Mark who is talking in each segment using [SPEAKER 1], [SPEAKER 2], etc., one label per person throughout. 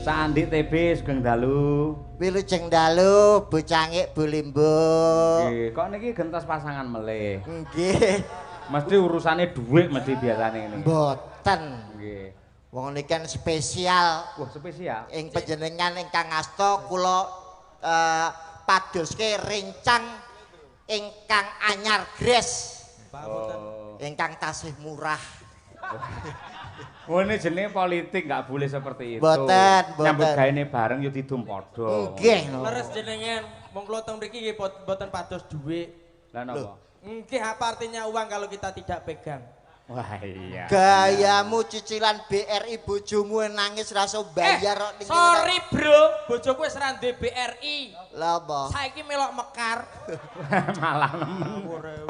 [SPEAKER 1] Sandik TB sugeng dalu.
[SPEAKER 2] Wilujeng dalu, bocangik bulimbo.
[SPEAKER 1] Nggih, kok niki gentos pasangan melih.
[SPEAKER 2] Nggih.
[SPEAKER 1] Mesti urusane dhuwit mesti biasane ngene.
[SPEAKER 2] Mboten.
[SPEAKER 1] Nggih.
[SPEAKER 2] Wong niki kan spesial.
[SPEAKER 1] Wah, spesial.
[SPEAKER 2] Ing panjenengan ingkang asta kula padoske rencang ingkang anyar gres.
[SPEAKER 1] Oh.
[SPEAKER 2] Ingkang tasih murah.
[SPEAKER 1] Oh, ini jenenge politik nggak boleh seperti itu.
[SPEAKER 2] Mboten, mboten.
[SPEAKER 1] Nyambut gaene bareng ya didum padha.
[SPEAKER 2] Nggih.
[SPEAKER 3] Leres jenengan, wong kula teng mriki nggih boten pados dhuwit.
[SPEAKER 1] Lah napa?
[SPEAKER 3] Nggih, apa artinya uang kalau kita tidak pegang?
[SPEAKER 1] Wah iya.
[SPEAKER 2] Gayamu cicilan BRI bojomu nangis rasa bayar kok ning kene.
[SPEAKER 3] Sorry bro, bojoku wis ra ndek BRI.
[SPEAKER 2] Lah apa?
[SPEAKER 3] Saiki melok mekar.
[SPEAKER 1] Malah nemen.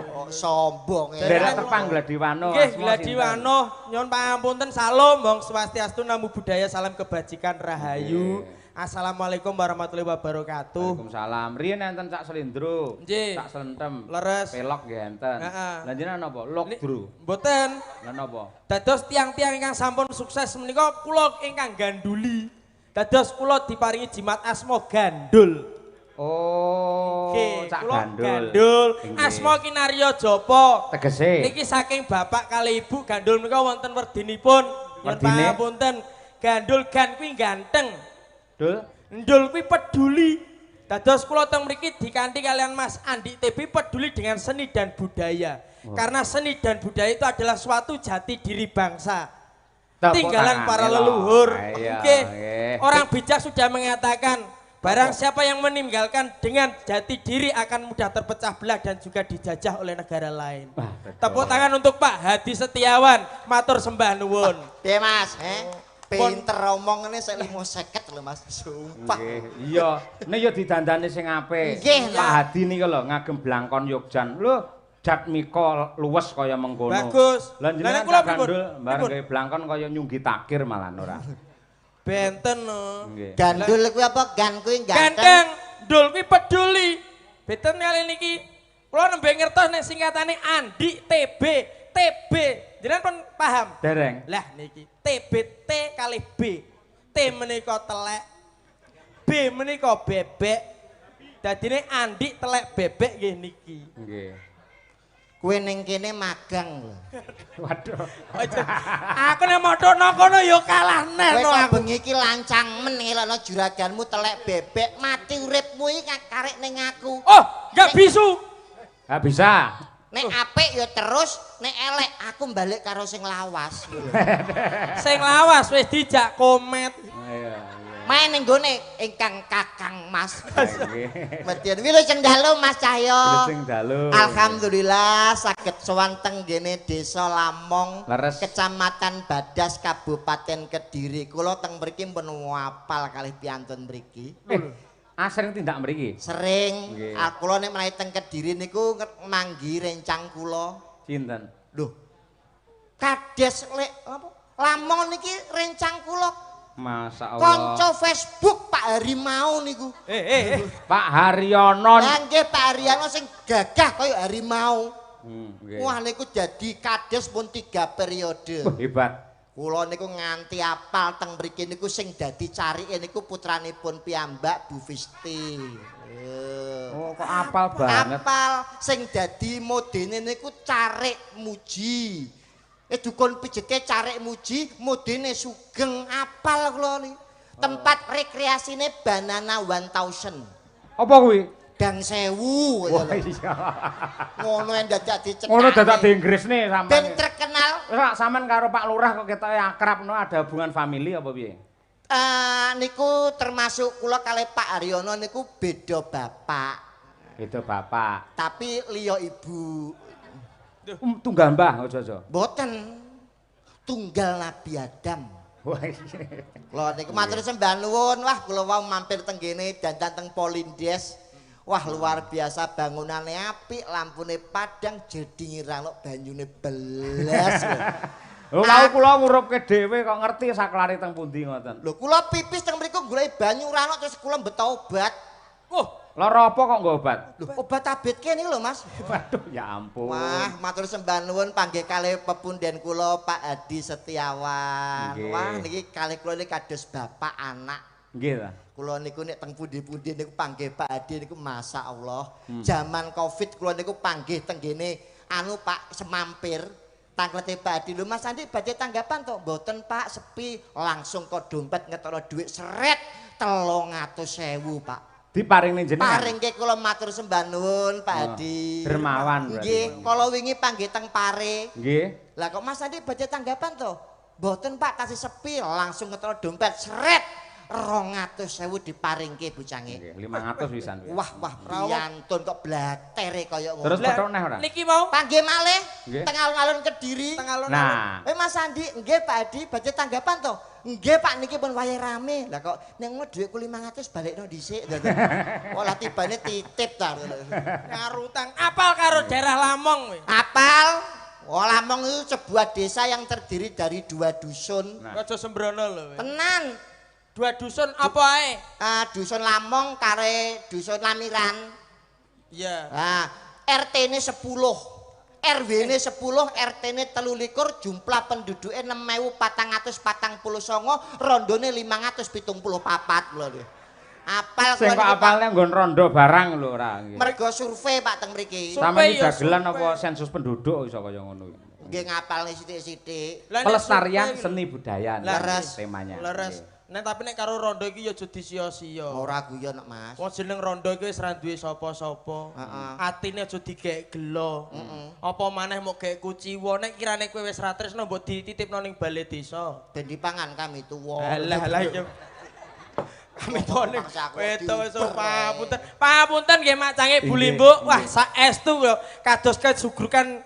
[SPEAKER 2] Oh, sombong ya.
[SPEAKER 1] Daerah terpang Gladiwano.
[SPEAKER 3] Nggih, Gladiwano, nyuwun pangapunten salam Bang Swastiastu namo budaya salam kebajikan rahayu. Assalamualaikum warahmatullahi wabarakatuh.
[SPEAKER 1] Waalaikumsalam. Riyen enten Cak Slendro.
[SPEAKER 3] Nggih.
[SPEAKER 1] Cak Slentem.
[SPEAKER 3] Leres.
[SPEAKER 1] Pelok nggih enten.
[SPEAKER 3] Heeh.
[SPEAKER 1] Lah jenengan napa? Lok, Bro.
[SPEAKER 3] Mboten.
[SPEAKER 1] Lah napa?
[SPEAKER 3] Dados tiang-tiang ingkang sampun sukses menika kula ingkang ganduli. Dados kula diparingi jimat asma Gandul.
[SPEAKER 1] Oh, Cak
[SPEAKER 3] kula
[SPEAKER 1] Gandul.
[SPEAKER 3] Gandul.
[SPEAKER 1] Nggih.
[SPEAKER 3] Asma kinarya japa.
[SPEAKER 1] Tegese.
[SPEAKER 3] Niki saking bapak kali ibu Gandul menika wonten werdinipun. Yen
[SPEAKER 1] Werdine?
[SPEAKER 3] pangapunten, Gandul gan kuwi ganteng.
[SPEAKER 1] Dul.
[SPEAKER 3] Ndul kuwi peduli. Dados kula teng mriki dikanthi kalian Mas Andi TB peduli dengan seni dan budaya. Karena seni dan budaya itu adalah suatu jati diri bangsa.
[SPEAKER 1] Tepuk
[SPEAKER 3] Tinggalan
[SPEAKER 1] tangan,
[SPEAKER 3] para
[SPEAKER 1] lho.
[SPEAKER 3] leluhur.
[SPEAKER 1] Iya,
[SPEAKER 3] Oke.
[SPEAKER 1] nggih.
[SPEAKER 3] Orang bijak sudah mengatakan barang siapa yang meninggalkan dengan jati diri akan mudah terpecah belah dan juga dijajah oleh negara lain.
[SPEAKER 1] Wah, betul.
[SPEAKER 3] Tepuk tangan untuk Pak Hadi Setiawan, matur sembah nuwun.
[SPEAKER 2] Piye Mas, pinter omong ngene sik 550 lho Mas. Sumpah.
[SPEAKER 1] Nggih, iya. Nek ya didandani sing apik.
[SPEAKER 2] Nggih,
[SPEAKER 1] Pak Hadi niki lho ngagem blangkon Yogjan. Lho, Jat Miko luwes kaya mengkono.
[SPEAKER 3] Bagus.
[SPEAKER 1] Lah
[SPEAKER 3] Lah,
[SPEAKER 1] jenengan
[SPEAKER 3] kula
[SPEAKER 1] Cak
[SPEAKER 3] pripun?
[SPEAKER 1] Gandul bareng
[SPEAKER 3] Pripun?
[SPEAKER 1] gawe blangkon kaya nyunggi takir malah ora.
[SPEAKER 3] Benten no.
[SPEAKER 1] Nggih.
[SPEAKER 2] Gandul kuwi apa? Gan kuwi ganteng.
[SPEAKER 3] Ganteng, Dul kuwi peduli. Beten kali niki kula nembe ngertos nek singkatane Andi TB. TB. Jenengan pun paham?
[SPEAKER 1] Dereng.
[SPEAKER 3] Lah niki TBT kali B. T menika telek. B menika bebek. Dadine Andi telek bebek nggih niki.
[SPEAKER 1] Nggih.
[SPEAKER 2] Kuwi ning kene magang lho.
[SPEAKER 1] Waduh.
[SPEAKER 3] Aku nek modhono kono ya kalah
[SPEAKER 2] Kowe
[SPEAKER 3] neno
[SPEAKER 2] kok
[SPEAKER 3] aku.
[SPEAKER 2] bengi iki lancang men ngelokno juraganmu telek bebek, mati uripmu iki karek ning aku.
[SPEAKER 3] Oh, enggak bisu.
[SPEAKER 1] Ah bisa.
[SPEAKER 2] Nek apik ya terus, nek elek aku balik karo sing lawas.
[SPEAKER 3] Sing lawas wis dijak komet.
[SPEAKER 1] Iya.
[SPEAKER 2] Main ning gone ingkang Kakang Mas.
[SPEAKER 1] Nggih.
[SPEAKER 2] Medyan wilujeng dalu Mas Cahyo.
[SPEAKER 1] Sing dalu.
[SPEAKER 2] Alhamdulillah saged sowan teng gene Desa Lamong,
[SPEAKER 1] Leres.
[SPEAKER 2] Kecamatan Badas, Kabupaten Kediri. Kula teng mriki pun apal kalih piantun mriki.
[SPEAKER 1] Asring tindak mriki.
[SPEAKER 2] Sering
[SPEAKER 1] Nggih.
[SPEAKER 2] kula nek menawi teng Kediri niku manggi rencang kula.
[SPEAKER 1] Sinten?
[SPEAKER 2] Lho. Kades lek apa? Lamong niki rencang kula.
[SPEAKER 1] Masya Allah.
[SPEAKER 2] Kanca Facebook Pak Harimau niku.
[SPEAKER 1] Pak Haryono.
[SPEAKER 2] Lah nggih Pak Haryono sing gagah kaya harimau.
[SPEAKER 1] Nggih.
[SPEAKER 2] Wah niku jadi kades pun 3 periode.
[SPEAKER 1] Hebat.
[SPEAKER 2] Kula niku nganti apal teng mriki niku sing dadi carike niku putranipun piyambak Bu Fisti.
[SPEAKER 1] Oh, kok apal banget.
[SPEAKER 2] Apal sing dadi modene niku Carik Muji. Dukun pijeke Carik Muji, modene Sugeng apal kula ni. Tempat rekreasine Banana 1000.
[SPEAKER 1] Apa kuwi?
[SPEAKER 2] Dang Sewu.
[SPEAKER 1] Wah iya.
[SPEAKER 2] Ngono yang dadak dicekake.
[SPEAKER 1] Ngono dadak di Inggris nih sampean.
[SPEAKER 2] Ben terkenal.
[SPEAKER 1] Ora sampean karo Pak Lurah kok ketoke akrab no ada hubungan famili apa piye?
[SPEAKER 2] Niku termasuk kula kalih Pak Haryono niku beda bapak.
[SPEAKER 1] Itu bapak.
[SPEAKER 2] Tapi liya ibu.
[SPEAKER 1] Tunggal mbah aja-aja.
[SPEAKER 2] Mboten. Tunggal Nabi Adam.
[SPEAKER 1] Wah iya.
[SPEAKER 2] Lho niku matur sembah nuwun. Wah kula wau mampir teng kene dandan teng Polindes. Wah luar biasa bangunannya apik, lampune padang jadi ngirano banyune belas.
[SPEAKER 1] Lho mau kula ngurupke dhewe kok ngerti saklare teng pundi ngoten.
[SPEAKER 2] Lho kula pipis teng mriku golek banyu rano terus kula mbetobat.
[SPEAKER 3] Oh,
[SPEAKER 1] Lara apa kok nggo obat?
[SPEAKER 2] Lho, obat tabitke niki lho, Mas.
[SPEAKER 1] Waduh, ya ampun.
[SPEAKER 2] Wah, matur sembah nuwun panggih kalih pepunden kula Pak Hadi Setiawan.
[SPEAKER 1] Nggih.
[SPEAKER 2] Wah, niki kalih kula niki kados bapak anak.
[SPEAKER 1] Nggih ta.
[SPEAKER 2] Kula niku nek teng pundi-pundi niku panggih Pak Hadi niku masyaallah. Zaman Covid kula niku panggih teng kene anu Pak semampir tangklete Pak Hadi. Lho Mas Andi badhe tanggapan to? Mboten Pak, sepi. Langsung kok dompet ngetokno dhuwit seret 300.000 Pak.
[SPEAKER 1] Diparingne jenengan.
[SPEAKER 2] Paringke kula matur sembah nuwun Pak Hadi.
[SPEAKER 1] Dermawan berarti.
[SPEAKER 2] Nggih, kala wingi panggih teng Pare.
[SPEAKER 1] Nggih.
[SPEAKER 2] Lah kok Mas Andi badhe tanggapan to? Mboten Pak, tasih sepi langsung ngetokno dompet seret 200.000 diparingke bocange.
[SPEAKER 1] Nggih, 500 pisan.
[SPEAKER 2] Wah, priyantun kok blatere kaya ngono.
[SPEAKER 1] Terus petok neh ora?
[SPEAKER 3] Niki mau
[SPEAKER 2] Panggih malih
[SPEAKER 1] Nggih.
[SPEAKER 2] teng alun-alun Kediri.
[SPEAKER 1] Nah,
[SPEAKER 2] Mas Andi, nggih Pak Hadi badhe tanggapan to? Nggih Pak niki pun wayahe rame. Lah kok ning ngono dhuwitku 500 balekno dhisik. Olah tibane titip ta.
[SPEAKER 3] karo utang. Apal karo daerah Lamong kowe.
[SPEAKER 2] Apal? Oh, Lamong itu sebuah desa yang terdiri dari 2 dusun.
[SPEAKER 3] Aja sembrono lho.
[SPEAKER 2] Tenan.
[SPEAKER 3] 2 dusun apa ae?
[SPEAKER 2] Dusun Lamong kare dusun Lamiran.
[SPEAKER 3] Iya.
[SPEAKER 2] Nah, RT-ne 10. RW-ne 10, RT-ne 23, jumlah penduduknya 6.449, rondone 574 lho. Apal
[SPEAKER 1] sing kok apalnya nggon rondo barang lho ora nggih.
[SPEAKER 2] Mergo survei Pak teng mriki.
[SPEAKER 1] Sampeyan iki
[SPEAKER 3] ya,
[SPEAKER 1] dagelan
[SPEAKER 3] survei.
[SPEAKER 1] apa sensus penduduk iso kaya ngono.
[SPEAKER 2] Nggih ngapalne sithik-sithik.
[SPEAKER 3] Lah, nek
[SPEAKER 1] Pelestarian
[SPEAKER 3] survei
[SPEAKER 1] seni budaya
[SPEAKER 2] Leres.
[SPEAKER 1] temanya.
[SPEAKER 3] Leres. Nek tapi nek karo rondo iki ya aja disia-sia.
[SPEAKER 2] Ora guyon Mas.
[SPEAKER 3] Wong jeneng rondo iki wis ra duwe sapa-sapa.
[SPEAKER 2] Heeh.
[SPEAKER 3] Atine aja digek gelo. Apa maneh mok gek kuciwa nek kirane kowe wis ra tresno mbok dititipno ning balai desa.
[SPEAKER 2] Ben dipangan kami tuwa.
[SPEAKER 3] Alah iya. Kami tone
[SPEAKER 2] Paksa aku
[SPEAKER 3] wedo wis
[SPEAKER 2] diuber.
[SPEAKER 3] papunten. Papunten nggih Macange Bu
[SPEAKER 1] Nggih,
[SPEAKER 3] Limbo.
[SPEAKER 1] nggih.
[SPEAKER 3] Wah, saestu lho kados kesugrukan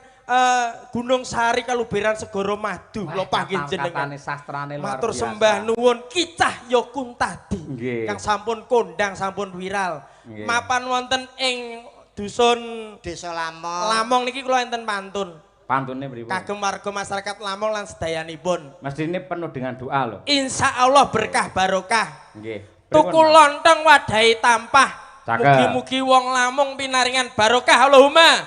[SPEAKER 3] Gunung Sari Kaluberan Segoro Madu kula panggih jenengan.
[SPEAKER 1] Katane sastrane luar
[SPEAKER 3] Matur
[SPEAKER 1] biasa.
[SPEAKER 3] sembah nuwun Kicah Yokun tadi.
[SPEAKER 1] Nggih.
[SPEAKER 3] Kang sampun kondang sampun viral.
[SPEAKER 1] Nggih.
[SPEAKER 3] Mapan wonten ing dusun
[SPEAKER 2] Desa Lamong.
[SPEAKER 3] Lamong niki kula enten pantun.
[SPEAKER 1] Pantune pripun?
[SPEAKER 3] Kagem warga masyarakat Lamong lan sedayanipun.
[SPEAKER 1] Mestine penuh dengan doa lho.
[SPEAKER 3] Insya Allah berkah barokah.
[SPEAKER 1] Nggih.
[SPEAKER 3] Tuku lontong wadahi tampah.
[SPEAKER 1] Cakep.
[SPEAKER 3] Mugi-mugi wong Lamong pinaringan barokah Allahumma.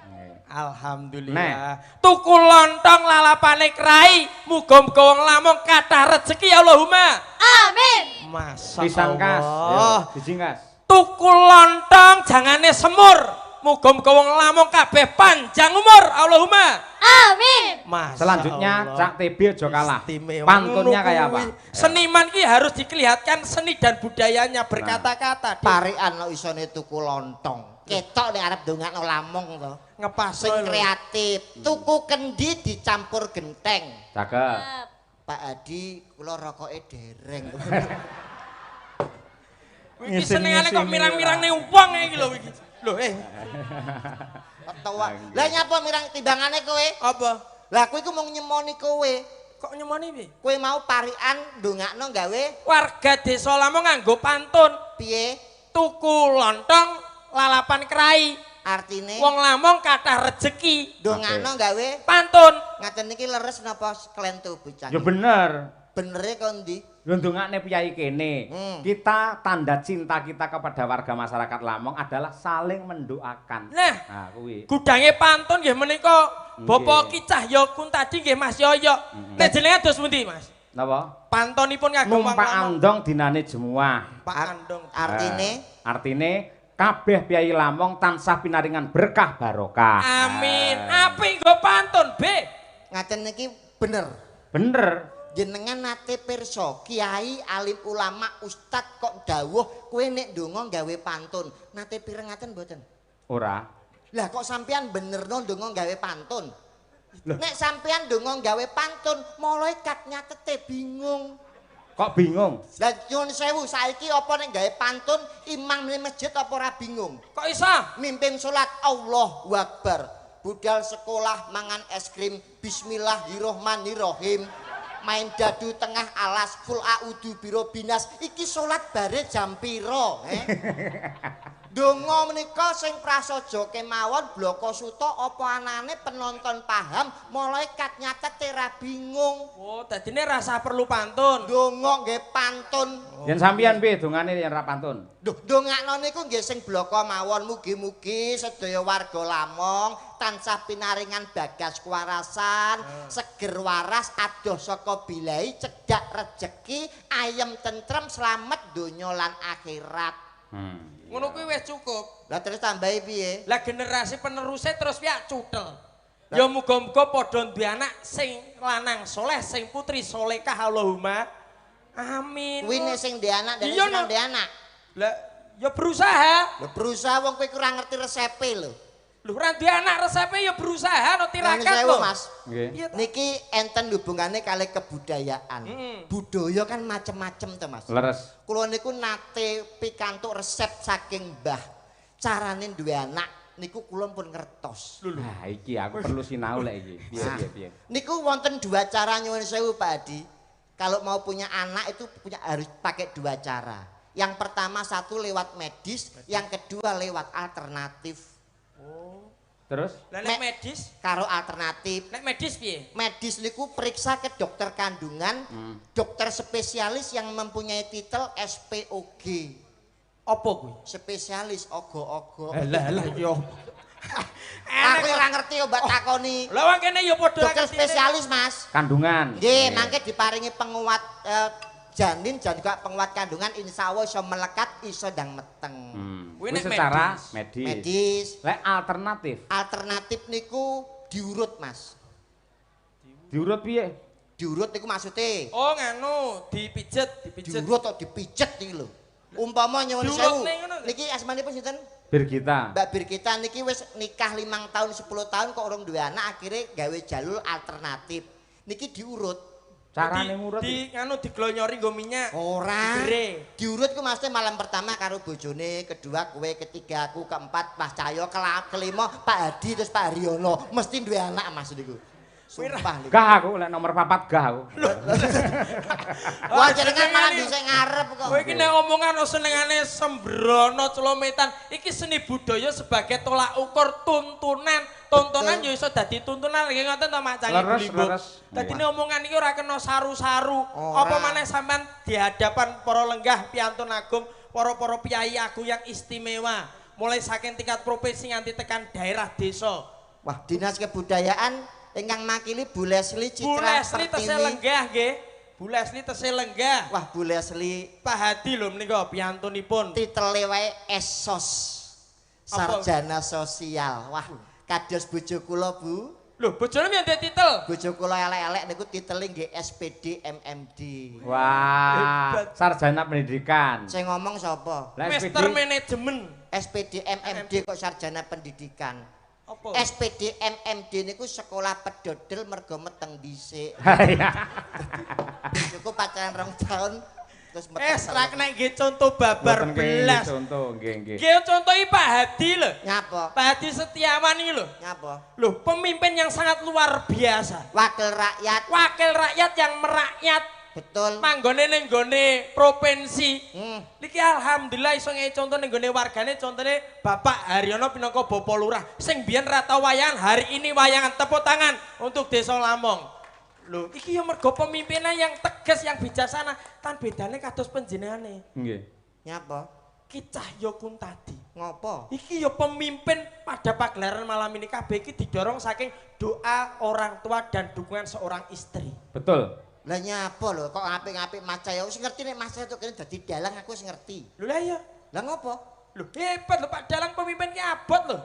[SPEAKER 1] Nggih.
[SPEAKER 3] Alhamdulillah. Tuku lontong lalapane krai. Muga-muga wong Lamong kathah rezeki Allahumma.
[SPEAKER 4] Amin.
[SPEAKER 3] Masa
[SPEAKER 1] Pisang kas.
[SPEAKER 3] Allah.
[SPEAKER 1] Ya, siji kas.
[SPEAKER 3] Tuku lontong jangane semur. Muga-muga wong Lamong kabeh panjang umur Allahumma.
[SPEAKER 4] Amin.
[SPEAKER 3] Masya
[SPEAKER 1] Selanjutnya
[SPEAKER 3] Allah.
[SPEAKER 1] Cak TB aja kalah.
[SPEAKER 3] Istimewa.
[SPEAKER 1] Pantunnya
[SPEAKER 3] Ngono
[SPEAKER 1] kayak apa?
[SPEAKER 3] kuwi. Seniman ki harus dikelihatan seni dan budayanya berkata-kata.
[SPEAKER 2] Parikan lo isone tuku lontong. Ketok nek arep ndongakno Lamong to.
[SPEAKER 3] Ngepas
[SPEAKER 2] Sing kreatif. Tuku kendi dicampur genteng.
[SPEAKER 1] Cakep.
[SPEAKER 2] Pak Hadi kula rokoke dereng.
[SPEAKER 3] Iki senengane kok
[SPEAKER 1] Ngising-ngising
[SPEAKER 3] mirang-mirang
[SPEAKER 1] ora.
[SPEAKER 3] ning wong iki lho iki. Lho
[SPEAKER 2] Ketua. Lah nyapa mirang timbangane kowe?
[SPEAKER 3] apa?
[SPEAKER 2] Lah kowe iku mau nyemoni kowe.
[SPEAKER 3] Kok nyemoni piye?
[SPEAKER 2] Kowe mau parikan ndongakno gawe
[SPEAKER 3] Warga desa Lamong nganggo pantun.
[SPEAKER 2] piye?
[SPEAKER 3] Tuku lontong lalapan krai.
[SPEAKER 2] Artine
[SPEAKER 3] Wong Lamong kathah rezeki.
[SPEAKER 2] ndongakno gawe
[SPEAKER 3] Pantun.
[SPEAKER 2] ngaten niki leres napa klentu bocah.
[SPEAKER 1] Ya bener.
[SPEAKER 2] Benere kok ndi?
[SPEAKER 1] Ndongakne piyai kene. Kita tanda cinta kita kepada warga masyarakat Lamong adalah saling mendoakan.
[SPEAKER 3] Nah,
[SPEAKER 1] Nah, kuwi.
[SPEAKER 3] gudange pantun nggih menika Bapak
[SPEAKER 1] Nggih.
[SPEAKER 3] Kicah Yokun tadi nggih Mas Yoyo. Nek jenengan dos pundi Mas?
[SPEAKER 1] Napa?
[SPEAKER 3] Pantunipun kagem wong
[SPEAKER 1] Numpak
[SPEAKER 3] Lamong.
[SPEAKER 1] andong dinane jemuah.
[SPEAKER 3] Pak Andong.
[SPEAKER 2] Artine
[SPEAKER 1] Artine kabeh piyai Lamong tansah pinaringan berkah barokah.
[SPEAKER 3] Amin. Apik nggo pantun, B.
[SPEAKER 2] ngaten niki bener.
[SPEAKER 1] Bener.
[SPEAKER 2] Jenengan nate pirsa kiai alim ulama ustad kok dawuh kowe nek ndonga gawe pantun. Nate pirengaten mboten?
[SPEAKER 1] Ora.
[SPEAKER 2] Lah kok sampean benerno ndonga gawe pantun? Nek sampean ndonga gawe pantun, malaikat nyatete bingung.
[SPEAKER 1] Kok bingung?
[SPEAKER 2] Lah nyuwun sewu saiki apa nek gawe pantun imam ning masjid apa ora bingung?
[SPEAKER 3] Kok iso?
[SPEAKER 2] Mimpin salat Allahu Akbar. Budal sekolah mangan es krim Bismillahirrohmanirrohim. Main dadu tengah alas kul a'udzu birobinas iki salat bare jam pira Donga menika sing prasaja kemawon bloko suta apa anane penonton paham malaikat nyatet ora bingung.
[SPEAKER 3] Oh, dadine rasa perlu pantun.
[SPEAKER 2] Donga nggih pantun.
[SPEAKER 1] Yen sampeyan piye dongane yen ra pantun?
[SPEAKER 2] Duh, dongakno niku nggih sing bloko mawon mugi-mugi sedaya warga Lamong tansah pinaringan bagas kewarasan, seger waras adoh saka bilahi cedhak rejeki, ayem tentrem slamet donya lan akhirat.
[SPEAKER 3] Ngono kuwi wis cukup.
[SPEAKER 2] Lah terus tambahi piye?
[SPEAKER 3] Lah generasi penerusnya terus piye cutel. Ya muga-muga padha duwe anak sing lanang soleh, sing putri solehah Allahumma. Amin.
[SPEAKER 2] Kuwi nek sing ndek anak dan
[SPEAKER 3] Iya,
[SPEAKER 2] sing
[SPEAKER 3] no.
[SPEAKER 2] ndek anak.
[SPEAKER 3] Lah ya berusaha.
[SPEAKER 2] Lho berusaha wong kowe kurang ngerti resepe lho.
[SPEAKER 3] Lho ora duwe anak resepe ya berusaha no tirakat
[SPEAKER 2] Sewu,
[SPEAKER 3] lho.
[SPEAKER 2] Mas.
[SPEAKER 1] Nggih.
[SPEAKER 3] Iya,
[SPEAKER 2] Niki enten hubungane kali kebudayaan. Budaya kan macem-macem to, Mas.
[SPEAKER 1] Leres.
[SPEAKER 2] Kula niku nate pikantuk resep saking Mbah. Carane duwe anak niku kula pun ngertos.
[SPEAKER 1] Nah, iki aku perlu sinau lek iki. Piye.
[SPEAKER 2] Niku wonten dua cara nyuwun sewu Pak Adi. Kalau mau punya anak itu harus pakai dua cara. Yang pertama satu lewat medis, yang kedua lewat alternatif.
[SPEAKER 1] Terus?
[SPEAKER 3] Lah nek medis,
[SPEAKER 2] Karo alternatif.
[SPEAKER 3] nek medis piye?
[SPEAKER 2] Medis niku periksa ke dokter kandungan, dokter spesialis yang mempunyai titel SPOG.
[SPEAKER 3] Apa kuwi?
[SPEAKER 2] Spesialis ogo-ogo.
[SPEAKER 3] Lah yo.
[SPEAKER 2] Aku ora ngerti obat takoni.
[SPEAKER 3] Lah wong kene yo padha
[SPEAKER 2] Dokter spesialis, Mas.
[SPEAKER 1] Kandungan.
[SPEAKER 2] Nggih, mangke diparingi penguat janin dan juga penguat kandungan insya Allah iso melekat iso ndang meteng.
[SPEAKER 3] Kuwi
[SPEAKER 1] Kuwi
[SPEAKER 3] nek
[SPEAKER 1] secara
[SPEAKER 3] medis.
[SPEAKER 1] medis.
[SPEAKER 2] Medis.
[SPEAKER 1] Lek alternatif.
[SPEAKER 2] Alternatif niku diurut, Mas.
[SPEAKER 1] Diurut piye?
[SPEAKER 2] Diurut niku maksudnya
[SPEAKER 3] Oh nganu dipijet.
[SPEAKER 2] diurut atau dipijet iki lho. Umpama nyuwun
[SPEAKER 3] Diurut
[SPEAKER 2] sewu.
[SPEAKER 3] ning ngono.
[SPEAKER 2] Niki asmanipun sinten?
[SPEAKER 1] Birgita.
[SPEAKER 2] Mbak Birgita niki wis nikah 5 tahun 10 tahun kok urung duwe anak akhirnya gawe jalur alternatif. Niki diurut.
[SPEAKER 1] Carane ngurut.
[SPEAKER 3] Di nganu diglonyori nggo minyak.
[SPEAKER 2] Ora.
[SPEAKER 3] Digere.
[SPEAKER 2] Diurut ku maksudnya malam pertama karo bojone, kedua kowe, ketiga aku, keempat Mas Cahyo, kelima Pak Hadi terus Pak Haryono. Mesti duwe anak Mas niku. Sumpah niku.
[SPEAKER 1] Gah aku lek nomor 4 gah aku.
[SPEAKER 2] Wah jenengan malah bisa ngarep kok.
[SPEAKER 3] Kowe iki nek omongan senengane sembrono clometan, iki seni budaya sebagai tolak ukur tuntunan. Tontonan yo iso dadi tuntunan nggih ngoten to Mak Canggih
[SPEAKER 1] Leres,
[SPEAKER 3] Blimbuk.
[SPEAKER 1] leres.
[SPEAKER 3] Dadine omongan iki ora kena saru-saru.
[SPEAKER 2] Ora.
[SPEAKER 3] Apa maneh sampean di hadapan para lenggah piantun agung, para piyai agung yang istimewa, mulai saking tingkat provinsi nganti tekan daerah desa.
[SPEAKER 2] Wah Dinas Kebudayaan ingkang makili Bu Leslie
[SPEAKER 3] Bu
[SPEAKER 2] Citra
[SPEAKER 3] Leslie tesih
[SPEAKER 2] Pertiwi.
[SPEAKER 3] lenggah nggih. Bu Leslie tesih lenggah.
[SPEAKER 2] Wah Bu Leslie
[SPEAKER 3] Pak Hadi lho menika piantunipun.
[SPEAKER 2] titele wae esos.
[SPEAKER 3] Apa?
[SPEAKER 2] Sarjana sosial. Wah kados bojo kula Bu.
[SPEAKER 3] Lho, bojone piye ndek titel?
[SPEAKER 2] Bojo kula elek-elek niku titele nggih SPD MMD.
[SPEAKER 1] Wah, sarjana pendidikan.
[SPEAKER 2] Saya ngomong sapa?
[SPEAKER 1] Lek
[SPEAKER 3] Master Manajemen.
[SPEAKER 2] SPD MMD kok sarjana pendidikan.
[SPEAKER 3] Apa?
[SPEAKER 2] SPD MMD niku sekolah pedodel mergo meteng dhisik.
[SPEAKER 1] Iya.
[SPEAKER 2] Cukup pacaran 2 tahun terus meteng.
[SPEAKER 3] Ra kena nggih contoh babar
[SPEAKER 1] Mboten nggih
[SPEAKER 3] belas.
[SPEAKER 1] contoh, nggih.
[SPEAKER 3] Nggih contohi Pak Hadi lho.
[SPEAKER 2] Nyapa?
[SPEAKER 3] Pak Hadi Setiawan iki lho.
[SPEAKER 2] Nyapa?
[SPEAKER 3] Loh, pemimpin yang sangat luar biasa.
[SPEAKER 2] Wakil rakyat.
[SPEAKER 3] Wakil rakyat yang merakyat.
[SPEAKER 2] Betul.
[SPEAKER 3] Manggone ning nggone provinsi.
[SPEAKER 2] Hmm.
[SPEAKER 3] Niki alhamdulillah iso ngei contoh ning nggone wargane contone Bapak Haryono pinangka Bapak Lurah sing biyen ra tau wayangan, hari ini wayangan. Tepuk tangan untuk Desa Lamong. Loh, iki ya mergo pemimpinnya yang tegas, yang bijaksana. Tan bedane kados panjenengane.
[SPEAKER 1] Nggih.
[SPEAKER 2] Nyapa?
[SPEAKER 3] Ki Cahyo Kuntadi.
[SPEAKER 2] Ngopo?
[SPEAKER 3] Iki ya pemimpin pada pagelaran malam ini kabeh iki didorong saking doa orang tua dan dukungan seorang istri.
[SPEAKER 1] Betul.
[SPEAKER 2] Lah nyapa lho kok apik-apik Mas Cahyo wis ngerti nek Mas Cahyo kene dadi dalang aku wis ngerti.
[SPEAKER 3] Lho lah ya.
[SPEAKER 2] Lah ngopo?
[SPEAKER 3] Lho hebat lho Pak Dalang pemimpin ki abot lho.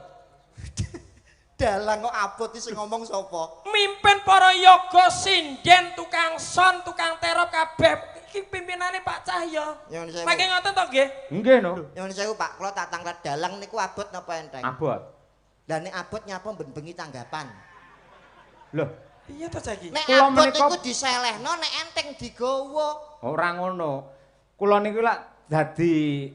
[SPEAKER 2] Dalang kok abot iki sing ngomong sapa?
[SPEAKER 3] Mimpin para yoga sinden, tukang son, tukang terop kabeh. Iki pimpinane Pak Cahyo.
[SPEAKER 2] Nyuwun sewu.
[SPEAKER 3] Mangke ngoten to nggih?
[SPEAKER 1] Nggih no.
[SPEAKER 2] Nyuwun sewu Pak, kula tak tanglet dalang niku abot napa enteng?
[SPEAKER 1] Abot.
[SPEAKER 2] Lah nek abot nyapa ben bengi tanggapan.
[SPEAKER 1] Loh,
[SPEAKER 3] Iya to saiki.
[SPEAKER 2] Nek
[SPEAKER 1] Kula
[SPEAKER 2] abot
[SPEAKER 1] menika-
[SPEAKER 2] iku diselehno nek enteng digawa.
[SPEAKER 1] ora ngono. Kula niku lak dadi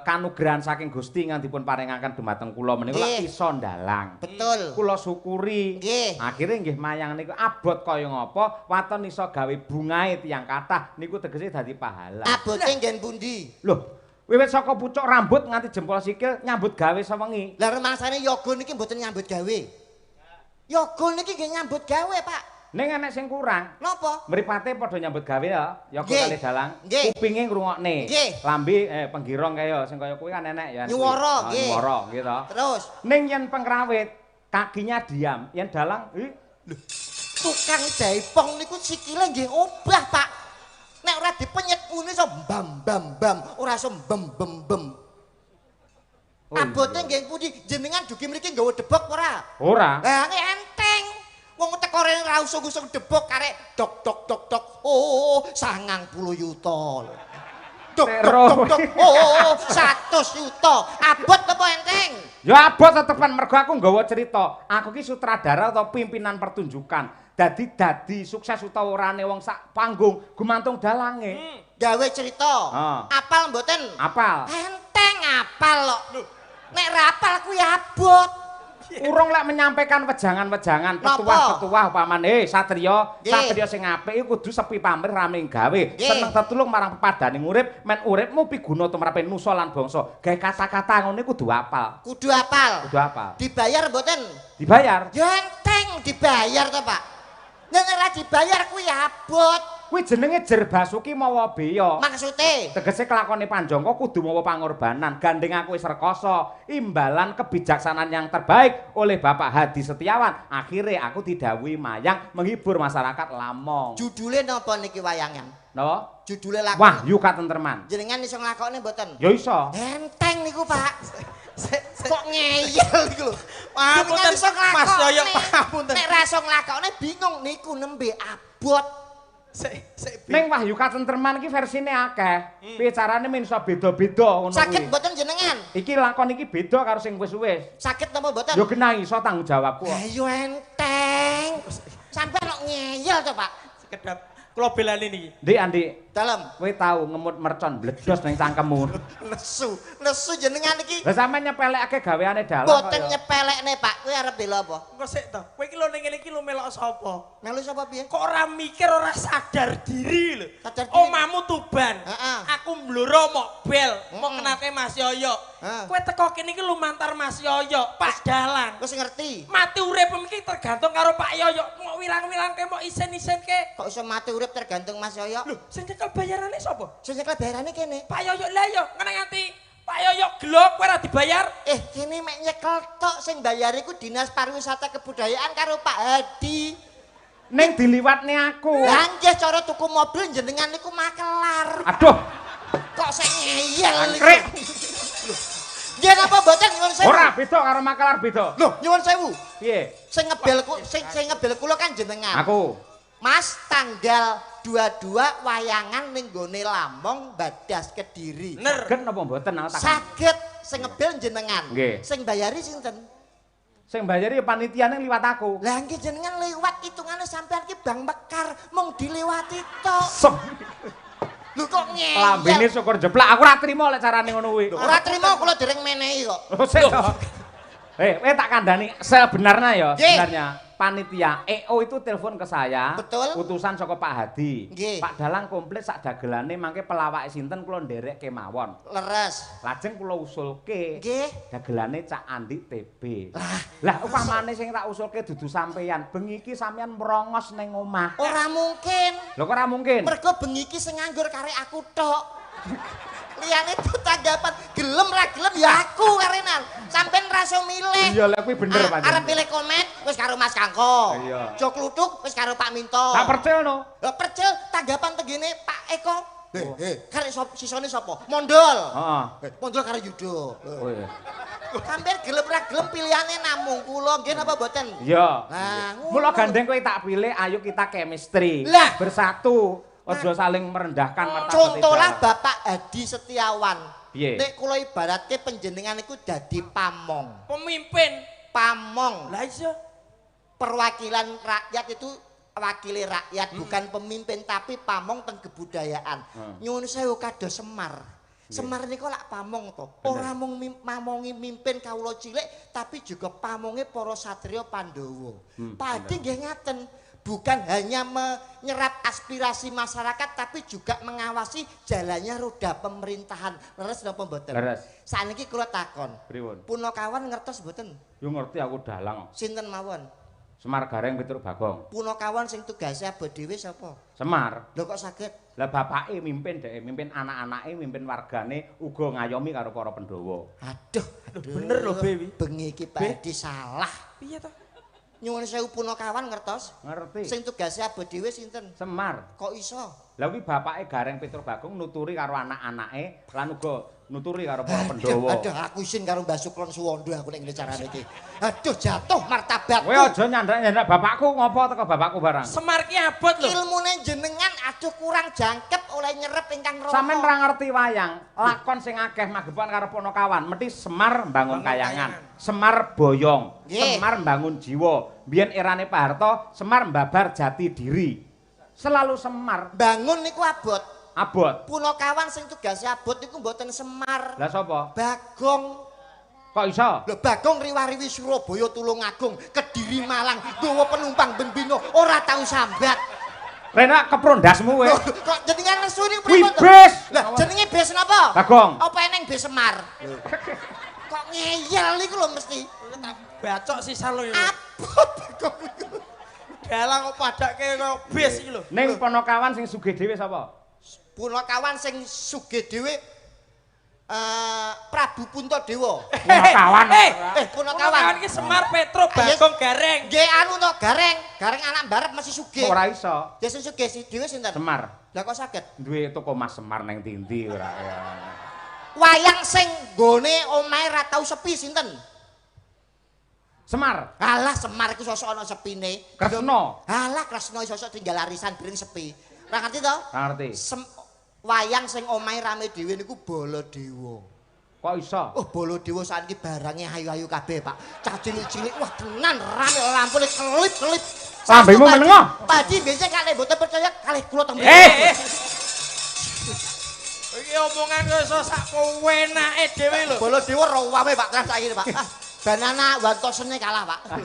[SPEAKER 1] kanugrahan saking Gusti ingkang dipun paringaken dumateng kula menika lak
[SPEAKER 2] Nggih.
[SPEAKER 1] iso ndalang.
[SPEAKER 2] Betul.
[SPEAKER 1] Kula syukuri.
[SPEAKER 2] Nggih.
[SPEAKER 1] Akhire nggih mayang niku abot kaya ngapa, waton iso gawe bungae tiyang kathah niku tegese dadi pahala.
[SPEAKER 2] Abote nggen pundi?
[SPEAKER 1] Loh, Wiwit saka pucuk rambut nganti jempol sikil nyambut gawe sewengi.
[SPEAKER 2] Lah remangsane yoga niki mboten nyambut gawe. Yoga niki nggih nyambut gawe, Pak.
[SPEAKER 1] Ning enek sing kurang.
[SPEAKER 2] Napa?
[SPEAKER 1] Mripate padha nyambut gawe ya, yoga kali dalang. Kupinge ngrungokne. Lambe penggirong kaya sing kaya kuwi kan enek ya.
[SPEAKER 2] Nyuwara nggih.
[SPEAKER 1] Nyuwara gitu.
[SPEAKER 2] Terus
[SPEAKER 1] ning yen pengrawit kakinya diam, yen dalang
[SPEAKER 2] tukang jaipong niku sikile nggih obah, Pak. Nek ora dipenyet muni iso bam bam bam, ora iso bem bem bem. Abote nggih pundi jenengan dugi mriki nggawa debok ora?
[SPEAKER 1] Ora.
[SPEAKER 2] Lah enteng. Wong teko rene ra usung-usung debok karek dok dok dok dok. Oh, 90 yuta. Dok dok dok. Oh, 100 yuta. Abot apa enteng?
[SPEAKER 1] Ya abot tetepan mergo aku nggawa cerita. Aku ki sutradara atau pimpinan pertunjukan. Dadi sukses utawa orane wong sak panggung gumantung dalange.
[SPEAKER 2] Gawe cerita. Apal mboten?
[SPEAKER 1] Apal.
[SPEAKER 2] Enteng apal kok. Nek ra apal kuwi abot.
[SPEAKER 1] Urung lek menyampaikan wejangan-wejangan petuah-petuah upamane satriya sing apik iku kudu sepi pamrih rame gawe. Seneng tetulung marang pepadaning urip, men uripmu piguna tumrape nusa lan bangsa. Gawe kata-kata ngene kudu apal.
[SPEAKER 2] Kudu apal.
[SPEAKER 1] Kudu apal.
[SPEAKER 2] Dibayar mboten?
[SPEAKER 1] Dibayar.
[SPEAKER 2] Ya enteng dibayar to, Pak. Nek ora dibayar kuwi abot.
[SPEAKER 1] Kuwi jenenge jer basuki mawa beya.
[SPEAKER 2] Maksude
[SPEAKER 1] tegese kelakone Panjangka kudu mawa pangorbanan, gandeng aku wis rekoso, imbalan kebijaksanaan yang terbaik oleh Bapak Hadi Setiawan. Akhirnya aku didhawuhi mayang menghibur masyarakat Lamong.
[SPEAKER 2] Judule napa niki wayangan?
[SPEAKER 1] Napa?
[SPEAKER 2] Judule lakon.
[SPEAKER 1] Wahyu Katentreman.
[SPEAKER 2] Jenengan iso nglakokne mboten?
[SPEAKER 1] Ya iso.
[SPEAKER 2] Enteng niku, Pak. Kok ngeyel niku lho.
[SPEAKER 3] Pamunten Mas Yoyo, pamunten.
[SPEAKER 2] Nek ra iso nglakokne bingung niku nembe abot.
[SPEAKER 1] Ning Wahyu Katentreman iki versine akeh. Piye carane men iso beda-beda ngono kuwi.
[SPEAKER 2] Saged mboten jenengan?
[SPEAKER 1] Iki lakon iki beda karo sing wis-wis.
[SPEAKER 2] Saged napa mboten?
[SPEAKER 1] Ya genah iso tanggung jawabku.
[SPEAKER 2] Ha yo enteng. Sampai kok ngeyel to, Pak.
[SPEAKER 3] Sekedap kula belani niki.
[SPEAKER 1] Ndik, Andi.
[SPEAKER 2] Dalem.
[SPEAKER 1] Kowe tau ngemut mercon bledos ning cangkemmu.
[SPEAKER 2] Nesu jenengan iki.
[SPEAKER 1] Lah sampean nyepelekake gaweane dalang.
[SPEAKER 2] Mboten nyepelekne, Pak. Kowe arep bela apa?
[SPEAKER 3] Engko sik to. Kowe iki lho ning ngene iki lho melok sapa?
[SPEAKER 2] Melu sapa piye?
[SPEAKER 3] Kok ora mikir, ora sadar diri lho.
[SPEAKER 2] Sadar diri.
[SPEAKER 3] Omamu Tuban.
[SPEAKER 2] Heeh.
[SPEAKER 3] Aku mbloro mok bel, mok kenake Mas Yoyo. Kowe teko kene iki lumantar Mas Yoyo, Pak Dalang.
[SPEAKER 2] Wis ngerti.
[SPEAKER 3] Mati urip iki tergantung karo Pak Yoyo. Mok wilang-wilangke, mok isen-isenke.
[SPEAKER 2] Kok iso mati urip tergantung Mas Yoyo?
[SPEAKER 3] Lho, sing nyekel bayarane sapa?
[SPEAKER 2] Sing nyekel bayarane kene.
[SPEAKER 3] Pak Yoyo lah yo, ngene nganti Pak Yoyo gelok kowe ora dibayar.
[SPEAKER 2] Kene mek nyekel tok sing bayar iku Dinas Pariwisata Kebudayaan karo Pak Hadi.
[SPEAKER 1] Ning diliwatne aku.
[SPEAKER 2] Lah nggih cara tuku mobil jenengan niku makelar.
[SPEAKER 1] Aduh.
[SPEAKER 2] Kok sik ngeyel
[SPEAKER 1] Angkrek.
[SPEAKER 2] Nggih napa mboten nyuwun sewu?
[SPEAKER 1] Ora beda karo makelar beda.
[SPEAKER 2] Lho, nyuwun sewu.
[SPEAKER 1] Piye?
[SPEAKER 2] Sing ngebel kula kan jenengan.
[SPEAKER 1] Aku.
[SPEAKER 2] Mas tanggal 22 wayangan ning gone Lamong Badas Kediri.
[SPEAKER 1] Saged napa mboten aku tak.
[SPEAKER 2] Saged sing ngebel jenengan.
[SPEAKER 1] Nggih.
[SPEAKER 2] Sing bayari sinten?
[SPEAKER 1] Sing bayari ya panitia ning liwat aku.
[SPEAKER 2] Lah nggih jenengan liwat hitungane sampean ki Bang Mekar mung diliwati tok.
[SPEAKER 1] Sem.
[SPEAKER 2] Lho kok ngeyel.
[SPEAKER 1] Lambene syukur jeblak aku ora trimo lek carane ngono kuwi.
[SPEAKER 2] Ora trimo kula dereng menehi kok.
[SPEAKER 1] Kowe tak kandhani sebenarnya ya,
[SPEAKER 2] Nggih.
[SPEAKER 1] sebenarnya panitia EO itu telepon ke saya.
[SPEAKER 2] Betul.
[SPEAKER 1] Utusan saka Pak Hadi.
[SPEAKER 2] Nggih.
[SPEAKER 1] Pak Dalang komplit sak dagelane mangke pelawake sinten kula nderek kemawon.
[SPEAKER 2] Leres.
[SPEAKER 1] Lajeng kula usulke.
[SPEAKER 2] Nggih.
[SPEAKER 1] Dagelane Cak Andi TB. Lah upamane sing tak usulke dudu sampeyan, bengi iki sampeyan merongos ning omah.
[SPEAKER 2] Ora mungkin.
[SPEAKER 1] Lho kok ora mungkin?
[SPEAKER 2] Mergo bengi iki sing nganggur karek aku tok. Liyane tanggapan gelem ra gelem ya aku karenan. Sampeyan ra iso milih.
[SPEAKER 1] Iya lek kuwi bener pancen.
[SPEAKER 2] Arep pilih komet wis karo Mas Kangko.
[SPEAKER 1] Iya.
[SPEAKER 2] Jok Lutuk wis karo Pak Minto.
[SPEAKER 1] Tak percil no.
[SPEAKER 2] Lah percil tanggapan tenggene Pak Eko. Karek sisone sapa? Mondol.
[SPEAKER 1] Heeh.
[SPEAKER 2] Mondol karo Yudo.
[SPEAKER 1] Oh iya.
[SPEAKER 2] Sampeyan gelem ra gelem pilihane namung kula nggih napa mboten?
[SPEAKER 1] Iya.
[SPEAKER 2] Nah,
[SPEAKER 1] Mula gandeng kowe tak pilih, ayo kita chemistry.
[SPEAKER 2] Lah.
[SPEAKER 1] Bersatu. Ojo saling merendahkan martabat.
[SPEAKER 2] Contohlah Bapak Hadi Setiawan.
[SPEAKER 1] Piye?
[SPEAKER 2] Nek kula ibaratke panjenengan iku dadi pamong.
[SPEAKER 3] Pemimpin.
[SPEAKER 2] Pamong.
[SPEAKER 3] Lah iya.
[SPEAKER 2] Perwakilan rakyat itu wakili rakyat bukan pemimpin tapi pamong teng kebudayaan. Nyuwun sewu kados Semar. Semar niku lak pamong to. Ora mung mamongi mimpin kawula cilik tapi juga pamonge para satriya Pandhawa. Padi nggih ngaten. bukan hanya menyerap aspirasi masyarakat tapi juga mengawasi jalannya roda pemerintahan. Leres napa mboten?
[SPEAKER 1] Leres.
[SPEAKER 2] Saniki kula takon.
[SPEAKER 1] Pripun?
[SPEAKER 2] Punakawan ngertos mboten?
[SPEAKER 1] Yo ngerti aku dalang.
[SPEAKER 2] Sinten mawon?
[SPEAKER 1] Semar Gareng Petruk Bagong.
[SPEAKER 2] Punakawan sing tugase abot dhewe sapa?
[SPEAKER 1] Semar.
[SPEAKER 2] Lho kok saged?
[SPEAKER 1] Lah bapake mimpin dhek, mimpin anak-anake, mimpin wargane uga ngayomi karo para Pandhawa.
[SPEAKER 2] Aduh,
[SPEAKER 3] bener lho, Bewi.
[SPEAKER 2] Bengi iki Pak Edi salah.
[SPEAKER 3] Piye to?
[SPEAKER 2] Nyuwun sewu Punakawan ngertos?
[SPEAKER 1] Ngerti.
[SPEAKER 2] Sing tugase abot dhewe sinten?
[SPEAKER 1] Semar.
[SPEAKER 2] Kok iso?
[SPEAKER 1] Lah kuwi bapake Gareng Petruk Bagong nuturi karo anak-anake lan uga nuturi karo para Pandhawa.
[SPEAKER 2] Aduh, aku isin karo Mbah Suklon Suwondo aku nek ngene carane iki. Aduh, jatuh martabatku.
[SPEAKER 1] Kowe aja nyandak-nyandak bapakku ngopo teko bapakku barang.
[SPEAKER 3] Semar ki abot lho.
[SPEAKER 2] Ilmune jenengan aduh kurang jangkep oleh nyerep ingkang rama.
[SPEAKER 1] Sampeyan ora ngerti wayang, lakon sing akeh magepan karo Punakawan, mesti Semar mbangun kayangan, Semar boyong,
[SPEAKER 2] Nggih.
[SPEAKER 1] Semar mbangun jiwa. Biyen erane Pak Harto, Semar mbabar jati diri. Selalu Semar
[SPEAKER 2] Bangun niku abot.
[SPEAKER 1] abot.
[SPEAKER 2] Punakawan sing tugase abot niku mboten Semar.
[SPEAKER 1] Lah sapa?
[SPEAKER 2] Bagong.
[SPEAKER 1] Kok iso?
[SPEAKER 2] Lho Bagong riwariwi Surabaya Tulungagung, Kediri Malang, nggawa penumpang ben bino ora tau sambat.
[SPEAKER 1] Rena keprondasmu kowe.
[SPEAKER 2] Loh, kok jenengan nesu niku
[SPEAKER 1] Kuwi
[SPEAKER 2] pripun to?
[SPEAKER 1] bis.
[SPEAKER 2] Lah jenenge bis napa?
[SPEAKER 1] Bagong.
[SPEAKER 2] Apa eneng bis Semar? Kok ngeyel niku lho mesti.
[SPEAKER 3] Bacok sisa lho.
[SPEAKER 2] Abot Bagong niku.
[SPEAKER 3] Dalang kok padake kaya bis iki lho.
[SPEAKER 1] Ning Punakawan sing sugih dhewe sapa?
[SPEAKER 2] Punakawan sing sugih dhewe Prabu Puntadewa.
[SPEAKER 1] Punakawan.
[SPEAKER 2] Punakawan.
[SPEAKER 3] Iki Semar Petruk Bagong Gareng.
[SPEAKER 2] Nggih anu to, Gareng. Gareng anak mbarep masih sugih.
[SPEAKER 1] Ora iso.
[SPEAKER 2] Ya sing sugih dhewe sinten?
[SPEAKER 1] Semar.
[SPEAKER 2] Lah kok saged?
[SPEAKER 1] Duwe toko Mas Semar ning ndi ora ya.
[SPEAKER 2] Wayang sing gone omahe ra tau sepi sinten?
[SPEAKER 1] Semar.
[SPEAKER 2] Alah Semar iku sosok ana sepine.
[SPEAKER 1] Kresna.
[SPEAKER 2] Alah Kresna sosok tinggal arisan bring sepi. Ora ngerti to?
[SPEAKER 1] Ora ngerti.
[SPEAKER 2] Wayang sing omahe rame dhewe niku Baladewa.
[SPEAKER 1] Kok iso?
[SPEAKER 2] Oh Baladewa saiki barange ayu-ayu kabeh, Pak. Cah cilik-cilik wah tenan rame lampune kelip-kelip.
[SPEAKER 1] Lambemu menengo.
[SPEAKER 2] Padi biasa kalih mboten percaya kalih kula teng
[SPEAKER 3] Iki omongan kok iso sak kowenake dhewe lho.
[SPEAKER 2] Baladewa rawame Pak Kras saiki, Pak. Ah, banana wantosene kalah, Pak.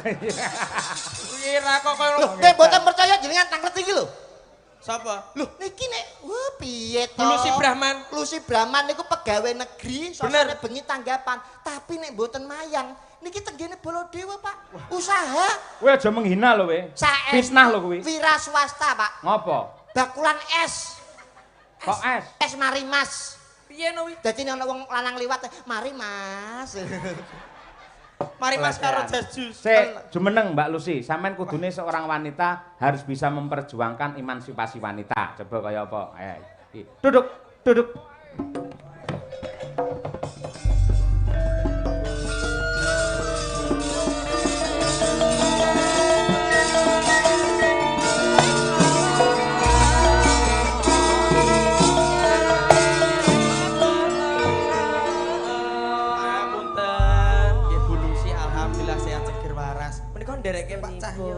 [SPEAKER 3] Kuwi ra kok koyo
[SPEAKER 2] Lho, nek mboten percaya jenengan tak ngerti iki lho.
[SPEAKER 3] sapa?
[SPEAKER 2] Lho, niki nek wah piye to?
[SPEAKER 3] Lusi Brahman.
[SPEAKER 2] Lusi Brahman niku pegawai negeri,
[SPEAKER 3] Bener.
[SPEAKER 2] sosone bengi tanggapan. Tapi nek mboten mayang, niki tenggene Baladewa, Pak. Usaha
[SPEAKER 1] Kowe aja menghina lho kowe.
[SPEAKER 2] saes
[SPEAKER 1] Fitnah lho kowe.
[SPEAKER 2] wira swasta, Pak.
[SPEAKER 1] Ngopo?
[SPEAKER 2] Bakulan es.
[SPEAKER 1] Kok es?
[SPEAKER 2] Es mari Mas.
[SPEAKER 3] Piye no wi?
[SPEAKER 2] Dadi nek ana wong lanang liwat, mari Mas.
[SPEAKER 3] Mari Mas karo jas jus.
[SPEAKER 1] Sik, jumeneng Mbak Lucy, sampean kudune seorang wanita harus bisa memperjuangkan emansipasi wanita. Coba kaya apa? Ayo. Duduk, duduk.
[SPEAKER 3] Ndereke Pak Cahyo.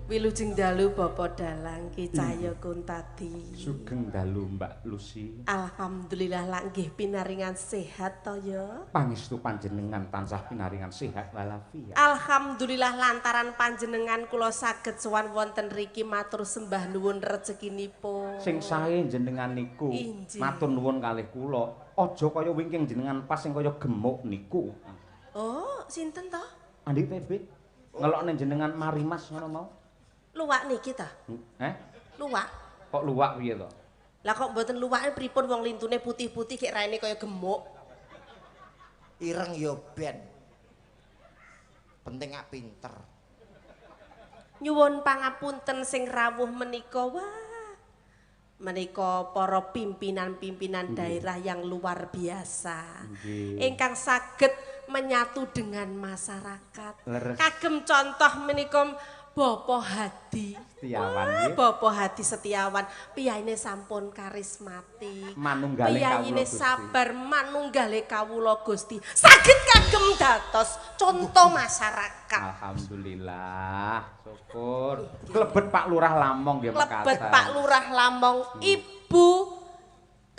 [SPEAKER 5] Wilujeng dalu Bapak Dalang Ki Cahyo Kuntadi.
[SPEAKER 1] Sugeng dalu Mbak Lucy.
[SPEAKER 5] Alhamdulillah lak nggih pinaringan sehat to ya.
[SPEAKER 1] Pangestu panjenengan tansah pinaringan sehat walafiat.
[SPEAKER 5] Alhamdulillah lantaran panjenengan kula saged sowan wonten riki matur sembah nuwun rezekinipun.
[SPEAKER 1] Sing sae jenengan niku
[SPEAKER 5] Injih.
[SPEAKER 1] matur nuwun kalih kula. Aja kaya wingking jenengan pas sing kaya gemuk niku.
[SPEAKER 5] Oh, sinten to?
[SPEAKER 1] Andi Pebit. Ngelokne jenengan mari Mas ngono mau.
[SPEAKER 5] Luwak niki ta? Luwak.
[SPEAKER 1] Kok luwak piye to?
[SPEAKER 5] Lah kok mboten luwake pripun wong lintune putih-putih kek raine kaya gemuk.
[SPEAKER 2] Ireng yo ben. Penting gak pinter.
[SPEAKER 5] Nyuwun pangapunten sing rawuh menika wah. Menika para pimpinan-pimpinan daerah yang luar biasa. Ingkang saged menyatu dengan masyarakat.
[SPEAKER 1] Leres.
[SPEAKER 5] Kagem contoh menika Bapak Hadi.
[SPEAKER 1] Setiawan nggih.
[SPEAKER 5] Bapak Hadi Setiawan, piyayine sampun karismatik.
[SPEAKER 1] Manunggale
[SPEAKER 5] Piyayine
[SPEAKER 1] kawula Gusti.
[SPEAKER 5] sabar manunggale kawula Gusti. Saged kagem dados contoh masyarakat.
[SPEAKER 1] Alhamdulillah, syukur. Klebet Pak Lurah Lamong nggih
[SPEAKER 5] Lebet
[SPEAKER 1] mekaten.
[SPEAKER 5] Pak Lurah Lamong, Ibu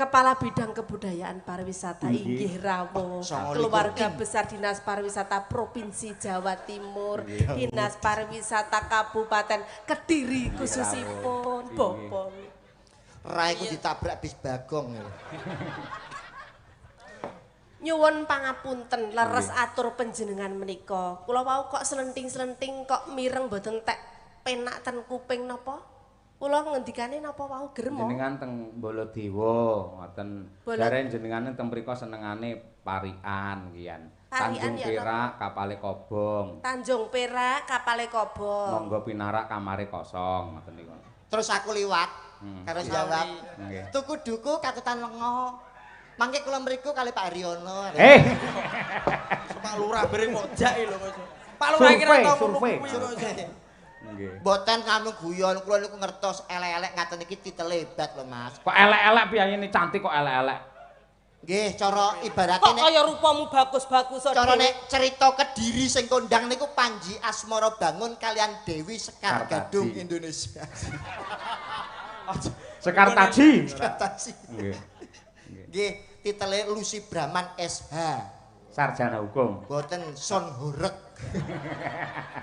[SPEAKER 5] Kepala Bidang Kebudayaan Pariwisata inggih rawuh keluarga besar Dinas Pariwisata Provinsi Jawa Timur, Dinas Pariwisata Kabupaten Kediri khususipun Bapak.
[SPEAKER 2] Raiku ditabrak bis bagong.
[SPEAKER 5] Nyuwun pangapunten leres atur panjenengan menika. Kula wau kok selenting-selenting kok mireng mboten tek penak ten kuping napa? Kula ngendikane napa wau grem.
[SPEAKER 1] Jenengan teng Baladewa ngoten. Jare jenengan teng mriku senengane parikan kian. Tanjung Perak kapale kobong.
[SPEAKER 5] Tanjung Perak kapale kobong.
[SPEAKER 1] Monggo pinarak kamare kosong ngoten niku.
[SPEAKER 2] Terus aku liwat karo jawab. Tuku duku kakutan lengo. Mangke kula mriku kali Pak Haryono.
[SPEAKER 3] Pak Lurah bering kok jak lho Mas. Pak Lurah kira tau ngono kuwi kok.
[SPEAKER 1] Nggih.
[SPEAKER 2] Mboten kami guyon, kula niku ngertos elek-elek ngaten iki ditelebat lho Mas.
[SPEAKER 1] Kok elek-elek piyayene cantik kok elek-elek.
[SPEAKER 2] Nggih, cara ibarate
[SPEAKER 5] Kok kaya rupamu bagus-bagus
[SPEAKER 2] cara nek cerita Kediri sing kondang niku Panji Asmara Bangun kalian Dewi Sekar Gadung Indonesia.
[SPEAKER 1] Sekar Taji.
[SPEAKER 2] Kataji.
[SPEAKER 1] Nggih.
[SPEAKER 2] Nggih, titele Lucy Brahman SH.
[SPEAKER 1] Sarjana hukum.
[SPEAKER 2] Mboten Son Horek.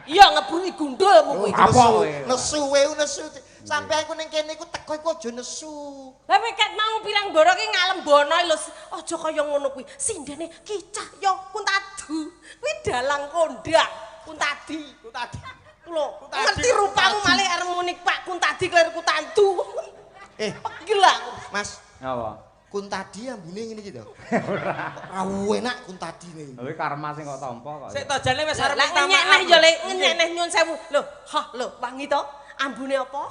[SPEAKER 5] Iya ngeburi gundulmu kuwi.
[SPEAKER 1] Apa
[SPEAKER 2] Nesu we nesu. Sampeyan ku ning kene iku teko iku aja nesu.
[SPEAKER 5] Lah ket mau pirang boro ki ngalembono lho. Aja kaya ngono kuwi. Sindene kicah ya Kuntadu. Kuwi dalang kondang. Kuntadi. Lho, ngerti rupamu malih arep muni Pak Kuntadi klir Kutandu. Gila.
[SPEAKER 2] Mas,
[SPEAKER 1] Apa?
[SPEAKER 2] Kuntadi ambune ngene iki to. Ora enak Kuntadine.
[SPEAKER 1] Lha karma sing kok tampa kok.
[SPEAKER 3] Sik to jane wis arep
[SPEAKER 5] Lah ngenyek neh ya le, ngenyek neh nyun sewu. Lho, lho wangi to? Ambune apa?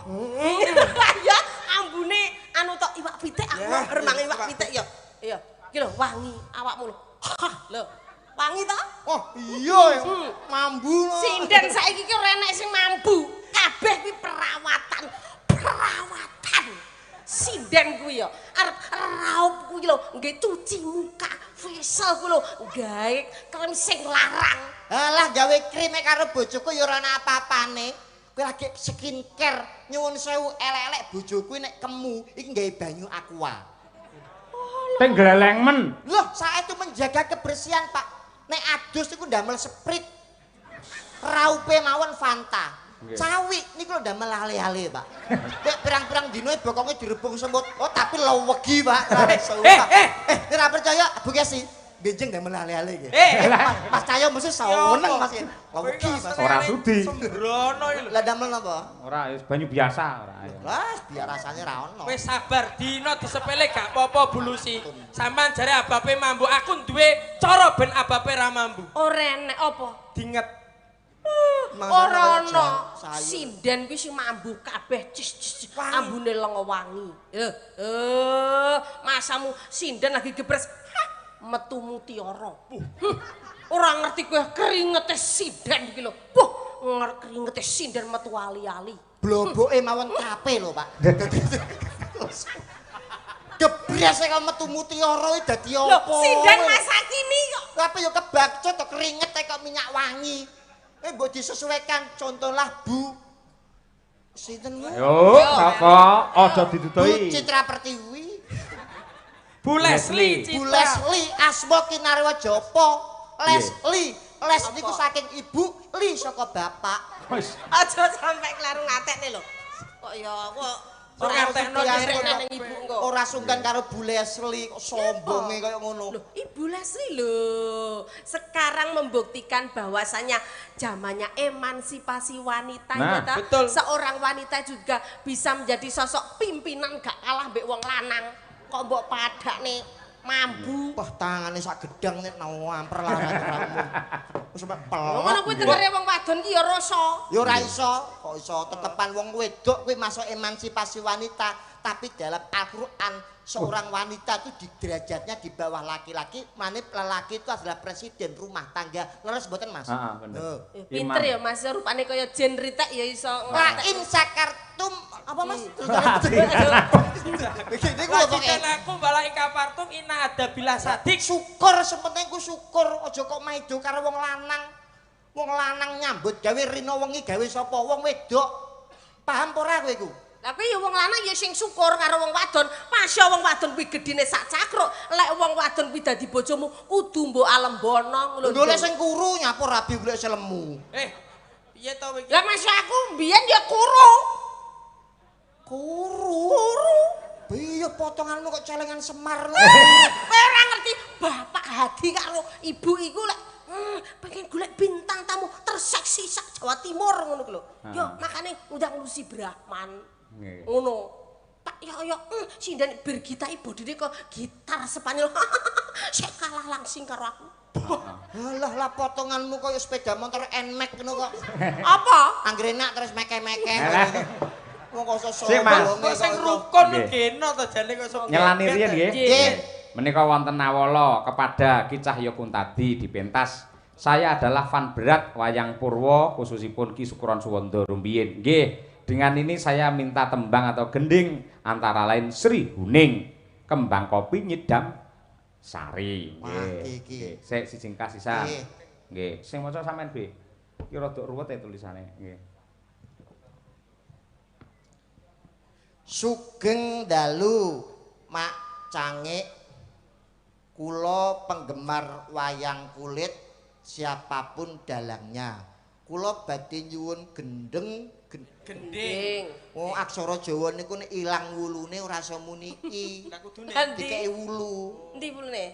[SPEAKER 5] Ya, ambune anu tok iwak pitik aku remang iwak pitik ya. Iya, iki lho wangi awakmu lho. Lho, wangi to?
[SPEAKER 2] Oh, iya. Mambu.
[SPEAKER 5] Sinden saiki ki ora enek sing mambu. Kabeh kuwi perawatan. Sinden kuwi ya arep raup kuwi lho nggih cuci muka facial kuwi lho gawe krem sing larang.
[SPEAKER 2] Alah gawe krim karo bojoku ya ora ana apa-apane. Kowe lagi skincare nyuwun sewu elek-elek bojoku nek kemu iki gawe banyu aqua.
[SPEAKER 1] Teng gleleng men.
[SPEAKER 2] Loh, saya itu menjaga kebersihan, Pak. Nek adus niku ndamel sprit. Raupe mawon Fanta. Cawi niku lho ndamel ale-ale, Pak. Nek pirang-pirang dino bokonge direbung semut. Oh, tapi lewegi, Pak. Ora percaya, Bu Kesi. Benjing ndamel ale-ale iki. Mas Cahyo mesti seneng Mas. Lewegi, Mas.
[SPEAKER 1] Ora sudi.
[SPEAKER 3] Sembrono iki lho.
[SPEAKER 2] Lah ndamel napa?
[SPEAKER 1] Ora banyu biasa ora.
[SPEAKER 2] Lah, biar rasane ra ono.
[SPEAKER 3] Wis sabar dino disepele gak apa-apa bulusi. Sampeyan jare abape mambu, aku duwe cara ben abape ra mambu.
[SPEAKER 5] Ora enek apa?
[SPEAKER 3] Dinget.
[SPEAKER 5] Ora ono. Sinden kuwi sing mambu kabeh cis ambune lenga wangi. Masamu sinden lagi gebres metu mutiara. Ora ngerti kowe keringete sinden iki lho. Keringete sinden metu ali-ali.
[SPEAKER 2] Bloboke mawon kape lho, Pak. Gebres kok metu mutiara dadi apa?
[SPEAKER 5] Lho, sinden masa kini kok.
[SPEAKER 2] Apa ya kebakcut kok keringet kok minyak wangi. Mbok disesuaikan contohlah Bu sinten ku?
[SPEAKER 1] Yo, sapa? Aja didudoi.
[SPEAKER 2] Bu Citra Pertiwi.
[SPEAKER 3] Bu Leslie,
[SPEAKER 2] Bu Leslie Asma Kinarwa Japa. Leslie, Les niku saking ibu, Li saka bapak.
[SPEAKER 1] Wis.
[SPEAKER 5] Aja sampai klarung atekne lho. Kok ya kok ora tekno ning ibu engko.
[SPEAKER 2] Ora sungkan karo Bu Leslie kok sombonge kaya ngono.
[SPEAKER 5] Loh, Ibu Leslie lho. Sekarang membuktikan bahwasanya zamannya emansipasi wanita
[SPEAKER 1] Nah,
[SPEAKER 5] ya ta?
[SPEAKER 3] betul.
[SPEAKER 5] Seorang wanita juga bisa menjadi sosok pimpinan gak kalah mbek wong lanang. Kok mbok padakne mambu.
[SPEAKER 2] Wah, tangane sak gedang nek namper larat ramu. Wis sampe
[SPEAKER 5] Ngono kuwi dengere wong wadon ki ya rasa.
[SPEAKER 2] Ya ora iso, kok iso tetepan wong wedok kuwi masuk emansipasi wanita, tapi dalam Al-Qur'an seorang wanita itu di derajatnya di bawah laki-laki, manip lelaki itu adalah presiden rumah tangga. Leres mboten, Mas?
[SPEAKER 1] Heeh, bener.
[SPEAKER 5] Pinter ya Mas, rupane kaya jen ritek ya iso.
[SPEAKER 2] La in sakartum apa Mas? Iki
[SPEAKER 3] Lanjutan aku balai kapartum ina ada bila sadik.
[SPEAKER 2] syukur sementing ku syukur aja kok maido karo wong lanang. Wong lanang nyambut gawe rino wengi gawe sapa? Wong wedok. Paham ora kowe iku?
[SPEAKER 5] Lah kuwi ya wong lanang ya sing syukur karo wong wadon, pas Masya wong wadon kuwi gedine sak cakruk, lek wong wadon kuwi dadi bojomu kudu mbok alembono ngono.
[SPEAKER 2] Lho lek sing kuru nyapur rabi golek selemu.
[SPEAKER 5] Piye to iki? Lah masih aku mbiyen ya kuru.
[SPEAKER 2] Kuru. Piye potonganmu kok celengan Semar.
[SPEAKER 5] Kowe ora ngerti Bapak Hadi karo Ibu iku lek pengen golek bintang tamu terseksi sak Jawa Timur ngono ku lho. Yo makane undang Lucy Brahman. Ngono. Tak yo sinden bergita bodine kok gitar Spanyol. Sik kalah langsing karo aku.
[SPEAKER 2] Lah potonganmu koyo sepeda motor NMAX ngono kok.
[SPEAKER 5] Apa?
[SPEAKER 2] Anggere nak terus meke-meke. Wong kok
[SPEAKER 1] Sik, Mas.
[SPEAKER 3] Sing rukun geno to jane kok sok.
[SPEAKER 1] Nyelani riyen nggih.
[SPEAKER 2] Nggih.
[SPEAKER 1] Menika wonten awala kepada Ki Cahya Kuntadi dipentas. Saya adalah fan berat wayang Purwa khususipun Ki Sukuron Suwondo rumiyin. Nggih, dengan ini saya minta tembang atau gending antara lain Sri Huning, Kembang Kopi Nyidam Sari. Nggih. Sik siji kasisan. Nggih. Sing maca sampean B. Ki rada ruwet ya tulisane. Nggih.
[SPEAKER 2] Sugeng dalu Mak Cangik, kula penggemar wayang kulit siapapun dalangnya. Kula badhe nyuwun gendeng. Oh aksara Jawa niku nek ilang wulune ora iso muni iki.
[SPEAKER 3] Lah kudune
[SPEAKER 2] dikeki wulu.
[SPEAKER 5] Endi wulune?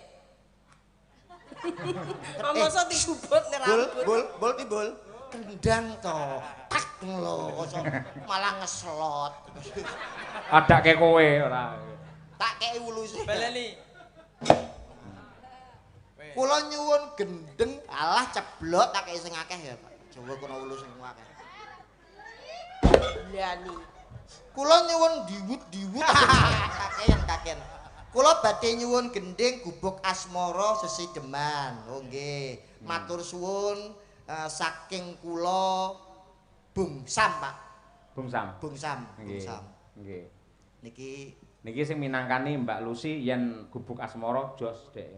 [SPEAKER 5] Masa digubut nek rambut.
[SPEAKER 2] Bol tibul. Kendang to. Tak lho, malah ngeslot.
[SPEAKER 1] Adake kowe ora.
[SPEAKER 2] Tak kei wulu sih.
[SPEAKER 3] baleni.
[SPEAKER 2] Kula nyuwun gendeng, alah ceblok tak kei sing akeh ya, Pak. Jawa kono wulu sing akeh.
[SPEAKER 5] Lani.
[SPEAKER 2] Kula nyuwun diwut. Kakean. Kula badhe nyuwun gending gubuk asmara sesideman. Oh nggih. Matur suwun saking kula Bung Sam, Pak.
[SPEAKER 1] Bung Sam. Nggih. Niki sing minangkani Mbak Lucy yen gubuk asmara jos dek.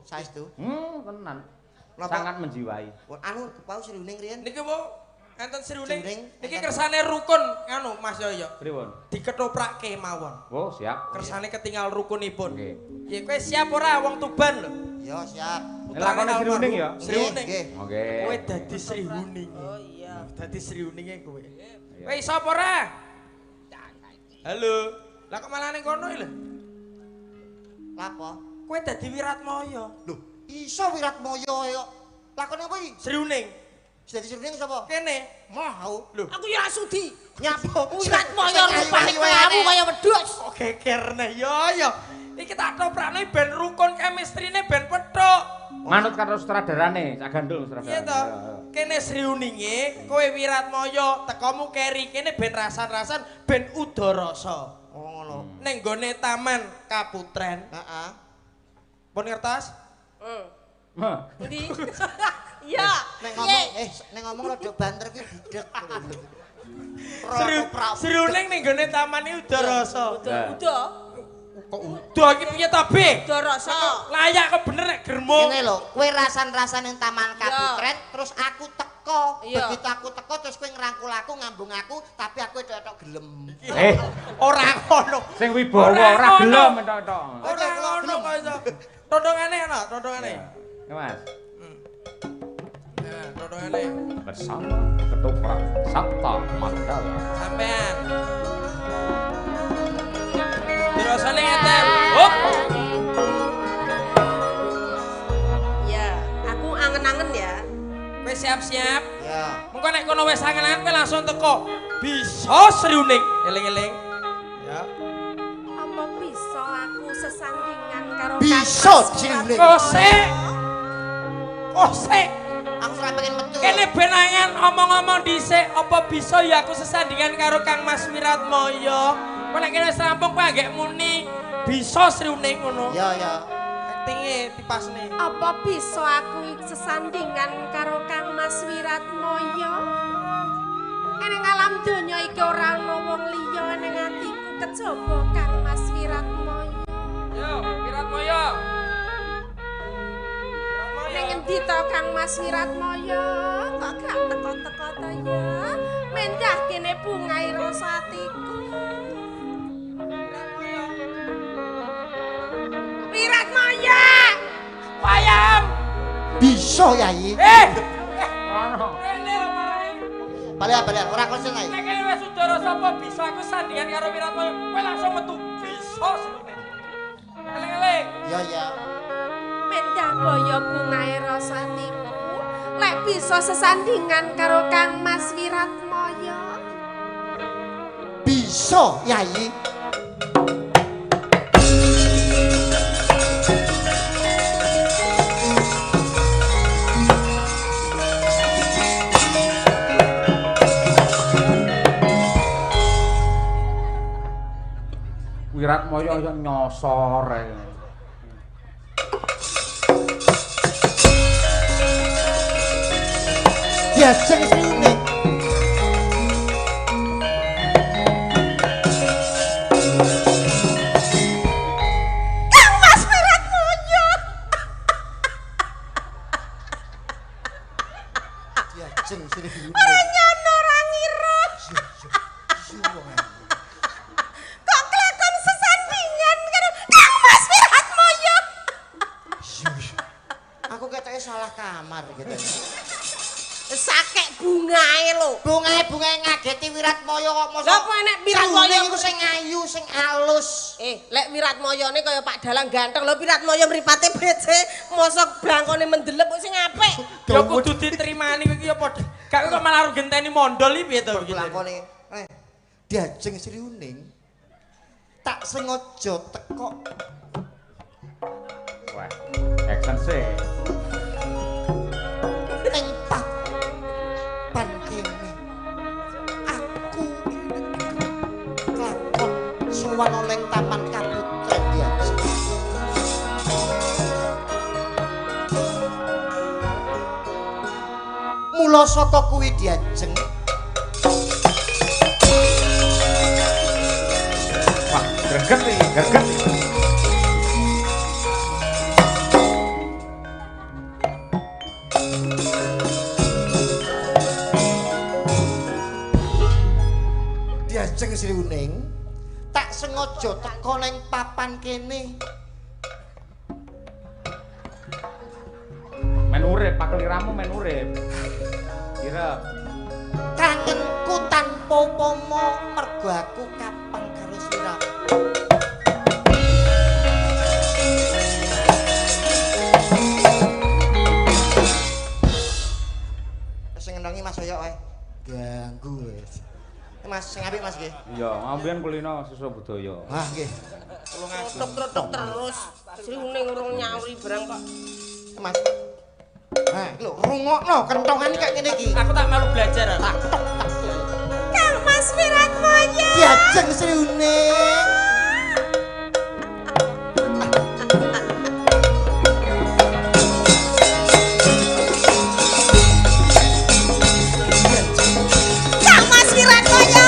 [SPEAKER 2] Saestu.
[SPEAKER 1] Tenan.
[SPEAKER 2] Napa?
[SPEAKER 1] Sangat menjiwai.
[SPEAKER 2] Anu kepau Sri Huning riyen.
[SPEAKER 3] Niki wo enten Sri Huning. Niki
[SPEAKER 2] enten.
[SPEAKER 3] kersane rukun anu Mas Yoyo.
[SPEAKER 1] Pripun?
[SPEAKER 3] Diketoprake mawon.
[SPEAKER 1] Oh, siap.
[SPEAKER 3] Kersane ketinggal rukunipun.
[SPEAKER 1] Nggih.
[SPEAKER 3] Ya kowe siap ora wong Tuban lho?
[SPEAKER 2] Ya siap.
[SPEAKER 1] Lakone Sri Huning ya?
[SPEAKER 3] Sri Huning.
[SPEAKER 2] Nggih.
[SPEAKER 1] Oke.
[SPEAKER 3] Kowe dadi Sri Huning.
[SPEAKER 5] Oh iya.
[SPEAKER 3] Dadi Sri Huninge kowe. Kowe iso apa ora? Halo. Lah kok malah ning kono lho?
[SPEAKER 2] Lapo?
[SPEAKER 3] Kowe dadi Wiratmaya.
[SPEAKER 2] Lho, iso Wiratmaya kaya. Lakone apa iki?
[SPEAKER 3] Sri Huning.
[SPEAKER 2] Dadi Sri Huning sapa?
[SPEAKER 3] Kene.
[SPEAKER 2] Mau.
[SPEAKER 3] Lho,
[SPEAKER 5] Aku ya sudi.
[SPEAKER 2] Nyapa?
[SPEAKER 5] Wiratmaya rupane kamu kaya wedhus.
[SPEAKER 3] kok gekerne yo. Iki tak toprakno ben rukun chemistry-ne ben pethuk.
[SPEAKER 1] Manut karo sutradarane, Cak Gandul
[SPEAKER 3] Iya
[SPEAKER 1] sutradara.
[SPEAKER 3] to. Kene Sri Huninge, kowe Wiratmaya, tekomu keri kene ben rasan-rasan ben udarasa.
[SPEAKER 2] Oh ngono.
[SPEAKER 3] Ning gone Taman Kaputren.
[SPEAKER 2] Heeh.
[SPEAKER 3] Pun ngertos?
[SPEAKER 1] Heh.
[SPEAKER 5] Endi? Iya.
[SPEAKER 2] Nek ngomong rada banter ki budek.
[SPEAKER 3] Sri Huning ning gone taman iki udarasa.
[SPEAKER 5] Udah.
[SPEAKER 3] Kok udah iki piye ta, Be?
[SPEAKER 5] Udah rasa.
[SPEAKER 3] Layak kok bener nek gremung.
[SPEAKER 2] Ngene lho, kowe rasan-rasan ning Taman Kaputren terus aku teko.
[SPEAKER 5] Iya.
[SPEAKER 2] Begitu aku teko terus kowe ngrangkul aku, ngambung aku, tapi aku tok gelem.
[SPEAKER 3] Ora ngono.
[SPEAKER 1] Sing wibawa
[SPEAKER 3] Ora
[SPEAKER 1] ora
[SPEAKER 3] ngono.
[SPEAKER 1] gelem tok.
[SPEAKER 3] Ora ngono kok iso. Tondongane ana, tondongane.
[SPEAKER 1] Ya, Mas.
[SPEAKER 3] Nah, tondongane.
[SPEAKER 1] Bersama ketoprak Sabta Mandala.
[SPEAKER 3] Sampean. Dirasane ngeten. Hop.
[SPEAKER 5] Ya, aku angen-angen ya.
[SPEAKER 3] Kowe siap-siap.
[SPEAKER 2] Ya.
[SPEAKER 3] Mengko nek kono wis angen-angen kowe langsung teko. Bisa Sri Huning. Eling-eling. Ya.
[SPEAKER 5] Apa bisa aku sesandingan karo
[SPEAKER 2] Bisa, Sri Huning.
[SPEAKER 3] Kosek.
[SPEAKER 2] Aku ora pengen metu.
[SPEAKER 3] Kene ben angen omong-omong dhisik, apa bisa ya aku sesandingan karo Kang Mas Wiratmaya? Kok nek kene wis rampung kowe anggek muni bisa Sri Huning ngono.
[SPEAKER 2] Ya.
[SPEAKER 3] Aktinge dipasne.
[SPEAKER 5] Apa bisa aku sesandingan karo Kang Mas Wiratmaya? Ning alam donya iki ora ana wong liya ning atiku kejaba Kang Mas Wiratmaya.
[SPEAKER 3] Yo, Wiratmaya.
[SPEAKER 5] Ning endi to Kang Mas Wiratmaya? Kok gak teko-teko to ya? Mendah kene bungai rasa atiku.
[SPEAKER 2] Bisa Yai.
[SPEAKER 1] Ngono.
[SPEAKER 3] Rene lho marane.
[SPEAKER 2] Balik ora konsen ae.
[SPEAKER 3] Nek kene wis udara sapa bisa aku sandingan karo Wiratmoyo. Kowe langsung metu bisa selune. Eling-eling.
[SPEAKER 2] Ya.
[SPEAKER 4] Mendah kaya bungae rasaniku lek bisa sesandingan karo Kang Mas Wiratmoyo.
[SPEAKER 2] Bisa Yai.
[SPEAKER 1] Wiratmoyo yo nyosor ae.
[SPEAKER 2] Diajeng sini.
[SPEAKER 4] Kang Mas Wiratmoyo.
[SPEAKER 2] Diajeng sini.
[SPEAKER 4] Ora nyono ora ngira. Kok kelakon sesandingan karo Kang Mas Wiratmoyo.
[SPEAKER 2] Aku ketoke salah kamar gitu.
[SPEAKER 5] Sakek bungae lho.
[SPEAKER 2] Bungae ngageti Wiratmoyo kok mosok.
[SPEAKER 5] Lah kok enek Wiratmoyo
[SPEAKER 2] iku sing ayu, sing alus.
[SPEAKER 5] Lek Wiratmoyone kaya Pak Dalang ganteng lho Wiratmoyo mripate becik, mosok brangkone mendelep kok sing apik.
[SPEAKER 3] Ya kudu diterimani kowe iki ya padha. Gak kok malah genteni mondol iki piye to iki.
[SPEAKER 2] Lakone. Diajeng Sri Uning. Tak sengaja teko.
[SPEAKER 1] Wah, action sih.
[SPEAKER 2] Ning papan kene. Aku lakon sowan oleh Taman Kaputren Diajeng. Mula saka kuwi Diajeng.
[SPEAKER 1] Wah, greget iki.
[SPEAKER 2] Diajeng Sri Uning tak sengaja teko ning papan kene.
[SPEAKER 1] Men urip, pakeliramu men urip. Kira
[SPEAKER 2] Kangenku tanpa upama mergo aku kapang karo sliramu. Sing ngenongi Mas Hoyok wae. Ganggu wis. Mas sing apik Mas nggih.
[SPEAKER 1] iya, ngambian kulino susu budaya.
[SPEAKER 2] Ah nggih.
[SPEAKER 5] Tok terus. Sri Uning urung nyauri barang kok.
[SPEAKER 2] Mas. Lho, rungokno kentongan kayak ngene iki.
[SPEAKER 3] Aku tak malu belajar.
[SPEAKER 2] Tak tok tak.
[SPEAKER 4] Kang Mas Wiratmoyo.
[SPEAKER 2] Diajeng Sri Uning.
[SPEAKER 4] Kang Mas Wiratmoyo.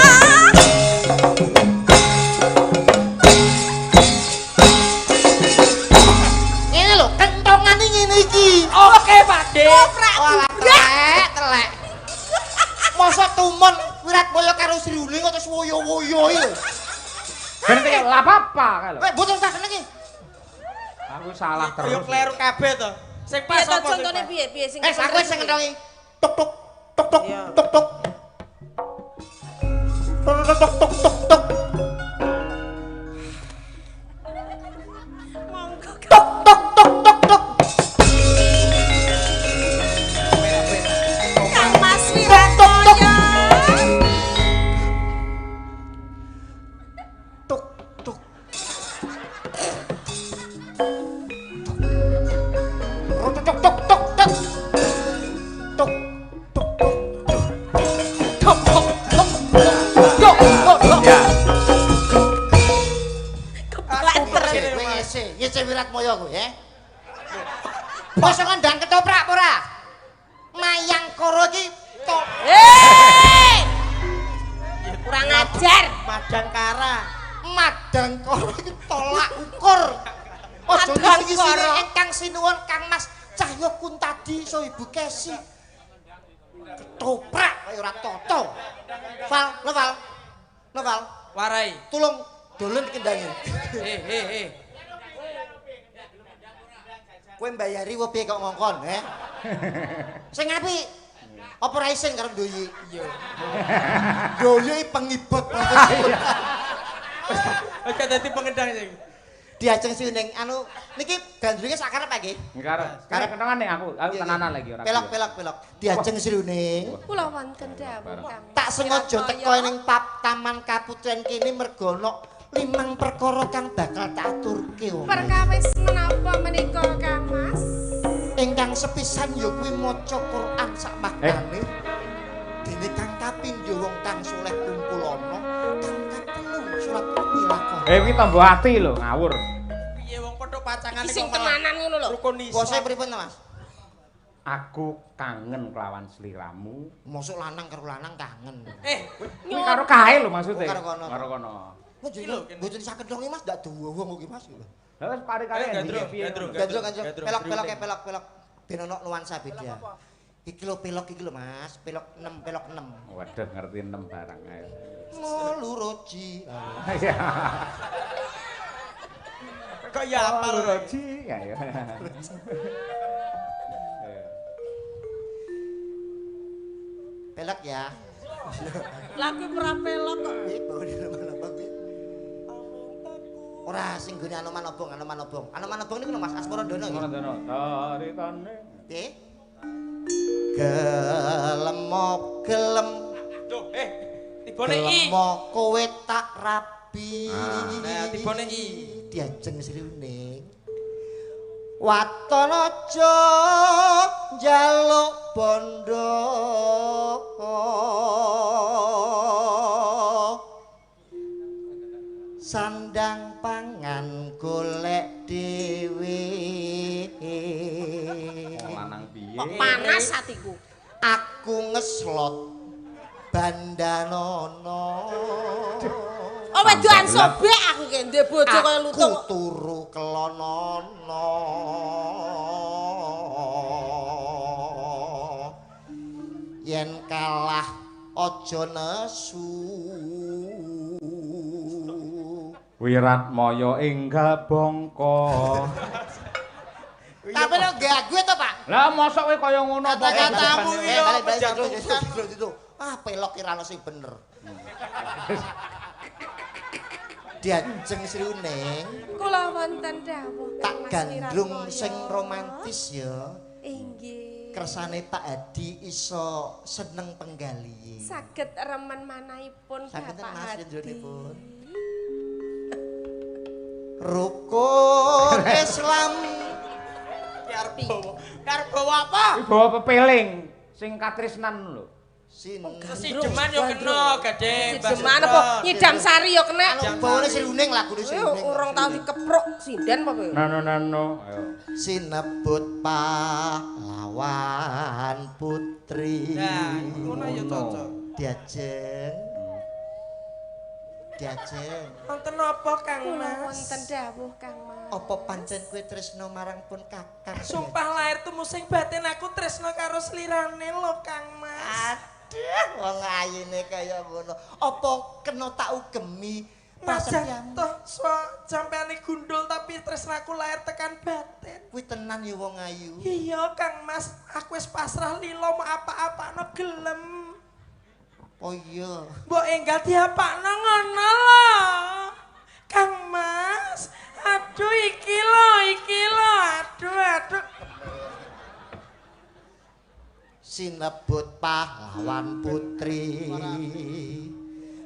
[SPEAKER 2] Ngene lho, kentongane ngene iki.
[SPEAKER 3] Oke, Pak De.
[SPEAKER 2] Walah telek. Mosok tumon Wiratmoyo karo Sri Uning kok terus woyo-woyo iki lho.
[SPEAKER 1] Ben iki lha apa kae lho.
[SPEAKER 2] Mboten tak seneng iki.
[SPEAKER 1] Aku salah
[SPEAKER 3] Yo
[SPEAKER 1] terus.
[SPEAKER 3] kleru kabeh to. Sing
[SPEAKER 5] Piye
[SPEAKER 3] pas
[SPEAKER 5] to
[SPEAKER 3] apa
[SPEAKER 5] contone piye sing
[SPEAKER 2] Aku sing ngentongi. Tok tok.
[SPEAKER 5] Iya.
[SPEAKER 2] Tok tok. Tok.
[SPEAKER 5] monggo.
[SPEAKER 2] Tok.
[SPEAKER 4] Kang Mas Wiratmoyo.
[SPEAKER 2] Tok.
[SPEAKER 1] Ya.
[SPEAKER 2] Ngece Wiratmoyo kuwi ya. Mosok ndang ketoprak apa ora? Mayang koro iki tok.
[SPEAKER 5] Kurang ajar.
[SPEAKER 3] Madang Kara.
[SPEAKER 2] Madang koro iki tolak ukur. Aja
[SPEAKER 5] Madang
[SPEAKER 2] sisi
[SPEAKER 5] koro.
[SPEAKER 2] ingkang sinuwun Kang Mas Cahyo Kuntadi so Ibu Kesi. Ketoprak kaya ora toto. Val.
[SPEAKER 3] Warai.
[SPEAKER 2] Tulung dolen kendangin.
[SPEAKER 3] He.
[SPEAKER 2] Kowe mbayari wae piye kok ngongkon, Sing apik. Apa ra isin karo Doyi?
[SPEAKER 3] Iya.
[SPEAKER 2] Doyi pengibot.
[SPEAKER 3] Oke dadi pengedang sing.
[SPEAKER 2] Diajeng sining anu niki gandrunge sak karep nggih.
[SPEAKER 1] Karep kenangan nih aku tenanan lagi ora.
[SPEAKER 2] Pelok. Diajeng siruning.
[SPEAKER 4] Kula wonten dawuh Kang.
[SPEAKER 2] Tak sengaja teko ning Taman Kaputren kene mergo ana 5 perkara kang bakal tak aturke.
[SPEAKER 4] Perkawis menapa menika Kang Mas?
[SPEAKER 2] Ingkang sepisan ya kuwi maca Quran sak maknane. Dene kang kapindho wong kang saleh kumpul ana, kang kapelu surat Al-Ilaqah.
[SPEAKER 1] Kuwi tambah ati lho, ngawur.
[SPEAKER 3] Piye wong padha pacangane
[SPEAKER 5] Sing tenanan ngono lho.
[SPEAKER 3] Rukun
[SPEAKER 2] Bose
[SPEAKER 3] Islam.
[SPEAKER 2] pripun Mas?
[SPEAKER 1] Aku kangen kelawan sliramu.
[SPEAKER 2] Mosok lanang karo lanang kangen.
[SPEAKER 1] Kuwi karo kae lho maksudnya.
[SPEAKER 2] Karo kono.
[SPEAKER 1] Karo kono.
[SPEAKER 2] Mboten saged dong Mas, ndak duwe wong iki Mas.
[SPEAKER 1] Lah wis pare-kare
[SPEAKER 2] Pelok. Ben ono nuansa beda. Iki lho pelok iki lho Mas, pelok 6.
[SPEAKER 1] Waduh ngerti 6 barang ae.
[SPEAKER 2] Luroji.
[SPEAKER 1] Iya.
[SPEAKER 3] Kok ya apa lho?
[SPEAKER 1] Luroji ya.
[SPEAKER 2] Pelok ya.
[SPEAKER 5] Lagi ora pelok kok.
[SPEAKER 2] Ora sing gone Anoman Obong. Anoman Obong niku lho Mas Asmara Dono nggih.
[SPEAKER 1] Taritane.
[SPEAKER 2] Nggih. Gelem.
[SPEAKER 3] Duh, tibone I.
[SPEAKER 2] Gelem kowe tak rapi.
[SPEAKER 3] Nah, tibone I.
[SPEAKER 2] Diajeng sriuning. Waton aja njaluk bondo. Sandang pangan golek dhewe.
[SPEAKER 1] Lanang piye?
[SPEAKER 5] Kok panas atiku.
[SPEAKER 2] Aku ngeslot bandanono.
[SPEAKER 5] Oh wedokan sobek aku ki ndek bojo kaya lutung.
[SPEAKER 2] Aku turu kelonono. Yen kalah aja nesu.
[SPEAKER 1] Wiratmaya enggal bangka.
[SPEAKER 2] Tapi lo gagu to, Pak?
[SPEAKER 1] Lah mosok kowe kaya ngono apa
[SPEAKER 3] Kata-katamu iki yo
[SPEAKER 2] Itu. Ah, pelok ira ono sing bener. Diajeng sriuning
[SPEAKER 4] Kula wonten dawuh
[SPEAKER 2] tak
[SPEAKER 4] Kang Mas
[SPEAKER 2] gandrung
[SPEAKER 4] Wiratmaya.
[SPEAKER 2] sing romantis ya.
[SPEAKER 4] Inggih.
[SPEAKER 2] Kersane Pak Hadi iso seneng penggali.
[SPEAKER 4] Saged remen manahipun
[SPEAKER 2] Saged
[SPEAKER 4] Bapak
[SPEAKER 2] Mas
[SPEAKER 4] Hadi.
[SPEAKER 2] Yendronipun. Rukun Islam
[SPEAKER 3] Karep bawa apa?
[SPEAKER 1] Iki bawa pepeling sing katresnan lho.
[SPEAKER 2] sin.
[SPEAKER 3] Sijeman yo kena gadhe.
[SPEAKER 5] Sijeman apa nyidam sari yo kena.
[SPEAKER 2] Anu bawane sriuning lagune sriuning.
[SPEAKER 5] Urung tau dikepruk sinden apa kowe?
[SPEAKER 1] Nano. Ayo.
[SPEAKER 2] Sinebut pahlawan putri.
[SPEAKER 3] Nah, ngono ya cocok.
[SPEAKER 2] Diajeng.
[SPEAKER 3] Wonten apa Kang
[SPEAKER 4] Kula
[SPEAKER 3] Mas?
[SPEAKER 4] wonten dawuh Kang Mas.
[SPEAKER 2] Apa pancen kowe tresno marang pun kakang?
[SPEAKER 3] Sumpah lahir tumu sing batin aku tresno karo slirane lho Kang Mas.
[SPEAKER 2] Aduh, wong ayune kaya ngono. Apa kena tak ugemi?
[SPEAKER 3] Pancen toh sampeane gundul tapi tresnaku lahir tekan batin.
[SPEAKER 2] Kuwi tenan ya wong ayu.
[SPEAKER 3] Iya Kang Mas, aku wis pasrah lilo mau apa-apano gelem.
[SPEAKER 2] Oh iya.
[SPEAKER 3] Mbok enggal diapakno ngono lho. Kang Mas, aduh iki lho, aduh.
[SPEAKER 2] Sinebut pahlawan putri.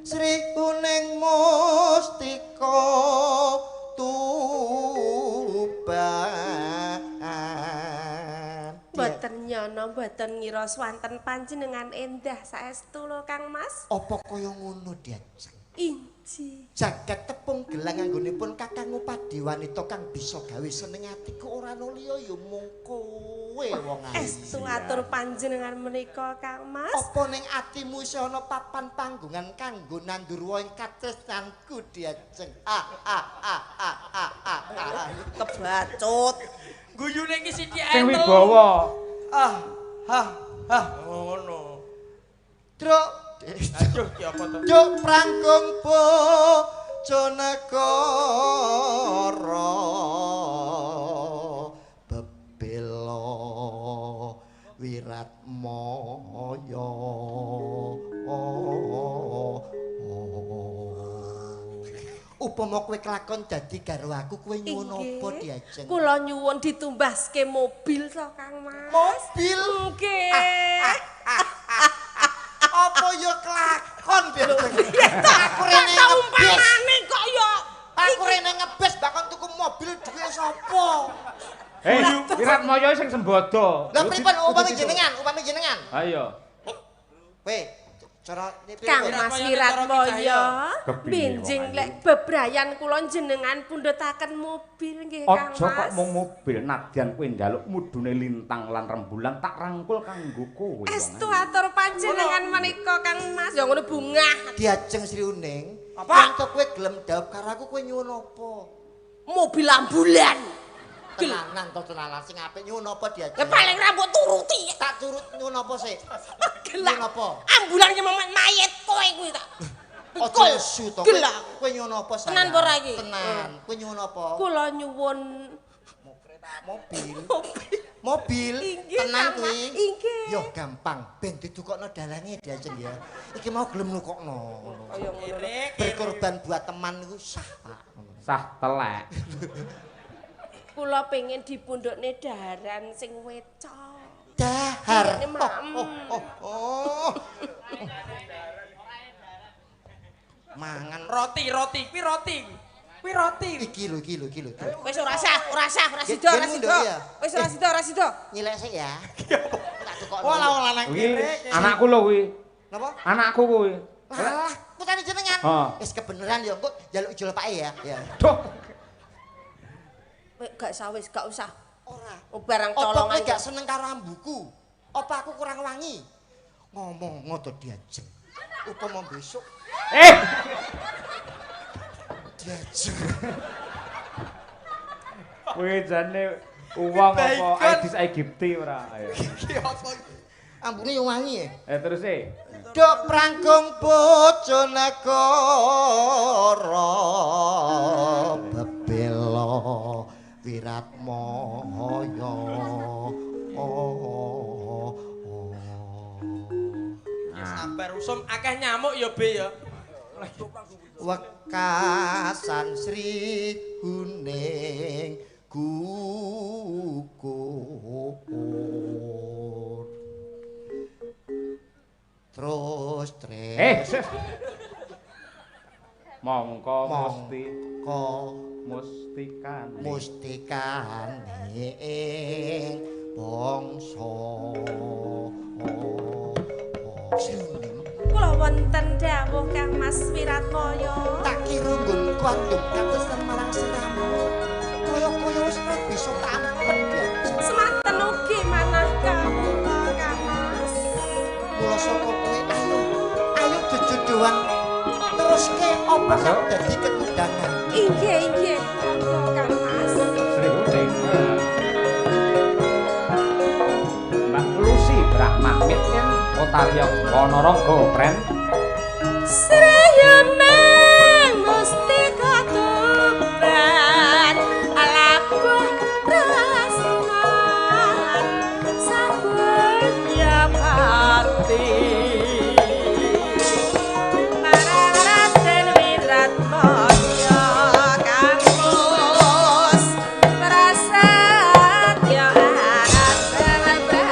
[SPEAKER 2] Sri Kuning Mustika Tuban.
[SPEAKER 4] Mboten nyono, mboten ngira swanten panjenengan endah saestu lho Kang Mas.
[SPEAKER 2] Apa kaya ngono diajeng?
[SPEAKER 4] Inji.
[SPEAKER 2] Jagat tepung gelang anggonipun Kakang Upadi wanita kang bisa gawe seneng atiku ora ana liya ya mung kowe wong ayu.
[SPEAKER 4] Estu atur panjenengan menika Kang Mas.
[SPEAKER 2] Apa ning atimu isih ana papan panggongan kanggo nandur wae katresnanku diajeng.
[SPEAKER 5] Kebacut.
[SPEAKER 3] Guyune iki sithik
[SPEAKER 1] Sing
[SPEAKER 3] entel.
[SPEAKER 1] wibawa.
[SPEAKER 3] Ngono.
[SPEAKER 2] Truk
[SPEAKER 3] Aduh ki apa to?
[SPEAKER 2] Juk prangkung bojonegara upama kowe kelakon dadi garwa aku kowe nyuwun apa Diajeng?
[SPEAKER 4] Kula nyuwun ditumbaske mobil to Kang Mas.
[SPEAKER 2] Mobil?
[SPEAKER 4] Nggih.
[SPEAKER 2] Apa ya kelakon Diajeng? Aku rene
[SPEAKER 4] umpamane kok ya.
[SPEAKER 2] Aku rene ngebes bakon tuku mobil duwe sapa?
[SPEAKER 1] Wiratmaya sing sembodo.
[SPEAKER 2] Lah pripun upami jenengan?
[SPEAKER 1] Ayo.
[SPEAKER 2] Kowe cara
[SPEAKER 4] Kang Mas Wiratmaya, benjing lek bebrayan kula jenengan pundhutaken mobil nggih Kang Mas.
[SPEAKER 1] Aja kok mung mobil, nadyan kowe njaluk mudune lintang lan rembulan tak rangkul kanggo kowe.
[SPEAKER 4] Estu atur panjenengan menika Kang Mas. Ya ngono bungah.
[SPEAKER 2] Diajeng Sri Uning. Apa? Yen kowe gelem dhawuh karo aku kowe nyuwun apa?
[SPEAKER 4] Mobil ambulan.
[SPEAKER 2] Tenanan to tenanan sing apik nyuwun apa Diajeng?
[SPEAKER 4] Ya paling rambut turuti.
[SPEAKER 2] Tak turut nyuwun apa sih?
[SPEAKER 4] Gelak.
[SPEAKER 2] Nyuwun apa?
[SPEAKER 4] Ambulan ki mayit kowe kuwi tak.
[SPEAKER 2] Aja lesu to. Kowe nyuwun apa sayang?
[SPEAKER 4] Tenan ora iki?
[SPEAKER 2] Tenan. Kowe nyuwun apa?
[SPEAKER 4] Kula nyuwun
[SPEAKER 2] mobil. Tenan kuwi.
[SPEAKER 4] Inggih.
[SPEAKER 2] Yo gampang, ben didukokno dalange Diajeng ya. Iki mau gelem nukokno ngono.
[SPEAKER 4] Kaya ngono.
[SPEAKER 2] Berkorban buat teman niku sah, Pak.
[SPEAKER 1] Sah telek.
[SPEAKER 4] Kula pengen dipundhukne daharan sing weca.
[SPEAKER 2] Dahar. Mangan
[SPEAKER 3] Roti. Kuwi roti.
[SPEAKER 2] iki lho.
[SPEAKER 4] Wis ora sida. Wis ora sida.
[SPEAKER 2] Nyilek sik ya. Tak tukokno.
[SPEAKER 3] Wala nang
[SPEAKER 1] Kuwi
[SPEAKER 3] kene.
[SPEAKER 1] anakku lho kuwi.
[SPEAKER 2] Napa?
[SPEAKER 1] Anakku kuwi.
[SPEAKER 2] Lah, putane jenengan. Wis kebeneran ya, engko njaluk ijol pake ya. Ya.
[SPEAKER 1] Duh.
[SPEAKER 4] Gak usah.
[SPEAKER 2] Ora.
[SPEAKER 4] Barang
[SPEAKER 2] Apa
[SPEAKER 4] colongan.
[SPEAKER 2] kowe gak seneng karo ambuku? Apa aku kurang wangi? Ngomong ngoto Diajeng. Upama besok Diajeng.
[SPEAKER 1] Kuwi jane uang apa Aedis Aegypti ora. Ayo.
[SPEAKER 2] Iki apa? Ambune yo wangi ya.
[SPEAKER 1] Terus
[SPEAKER 2] Dok prangkung bojo negara bebelo Wiratmaya.
[SPEAKER 3] Sabar usum akeh nyamuk ya Be ya.
[SPEAKER 2] Wekasan Sri Uning gugur. Terus
[SPEAKER 1] mongko
[SPEAKER 2] mustikane
[SPEAKER 1] mustikane
[SPEAKER 2] ing bangsa
[SPEAKER 4] Kula wonten dawuh Kang Mas Wiratmaya.
[SPEAKER 2] tak kira nggon kuandum katesen marang siramu kaya-kaya wis ora bisa tampet ya
[SPEAKER 4] Semanten ugi manah kawula Kang Mas.
[SPEAKER 2] mula saka kuwi ayo jejodohan terus ke apa sing dadi ketudangan
[SPEAKER 4] Inggih. Monggo Kang Mas.
[SPEAKER 1] Sri Uning. Mbak Lucy Brahmamit yen Otarya Wanaraga Pren.
[SPEAKER 4] Srayana mustika tuban alakuh tresna sapunya pati Mararaten Wiratmaya kamus prasetya anak banti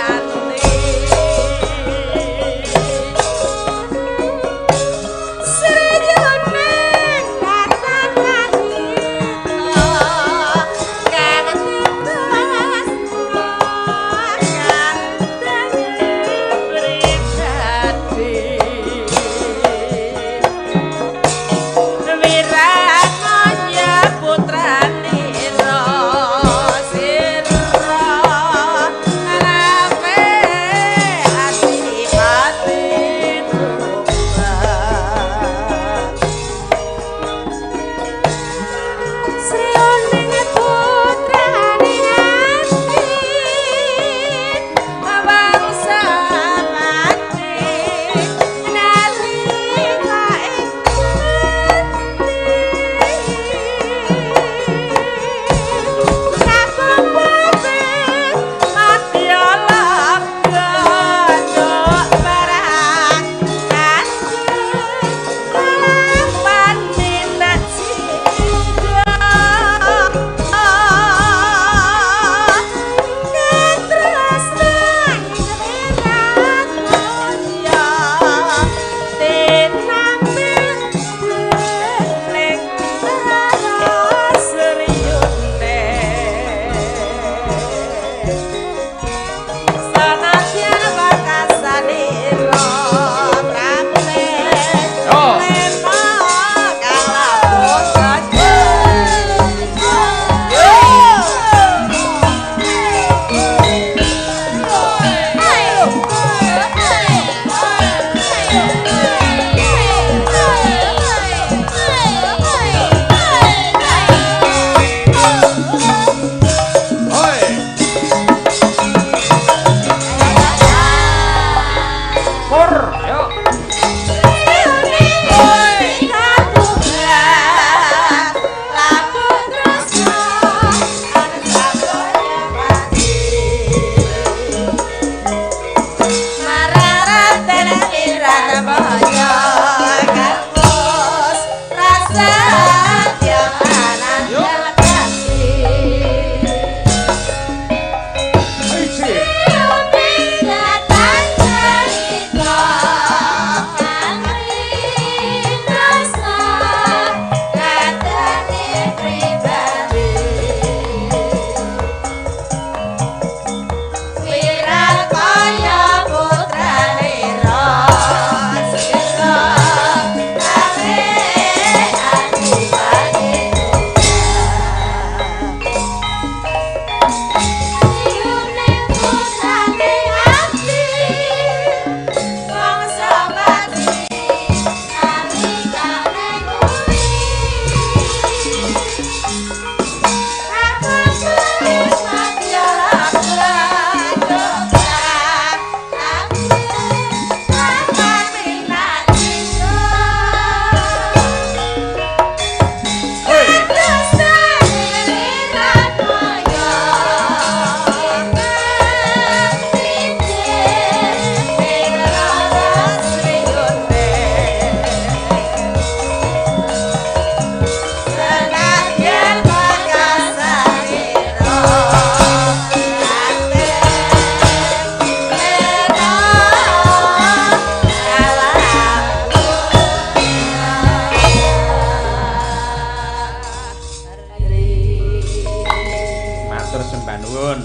[SPEAKER 1] matur sembah nuwun.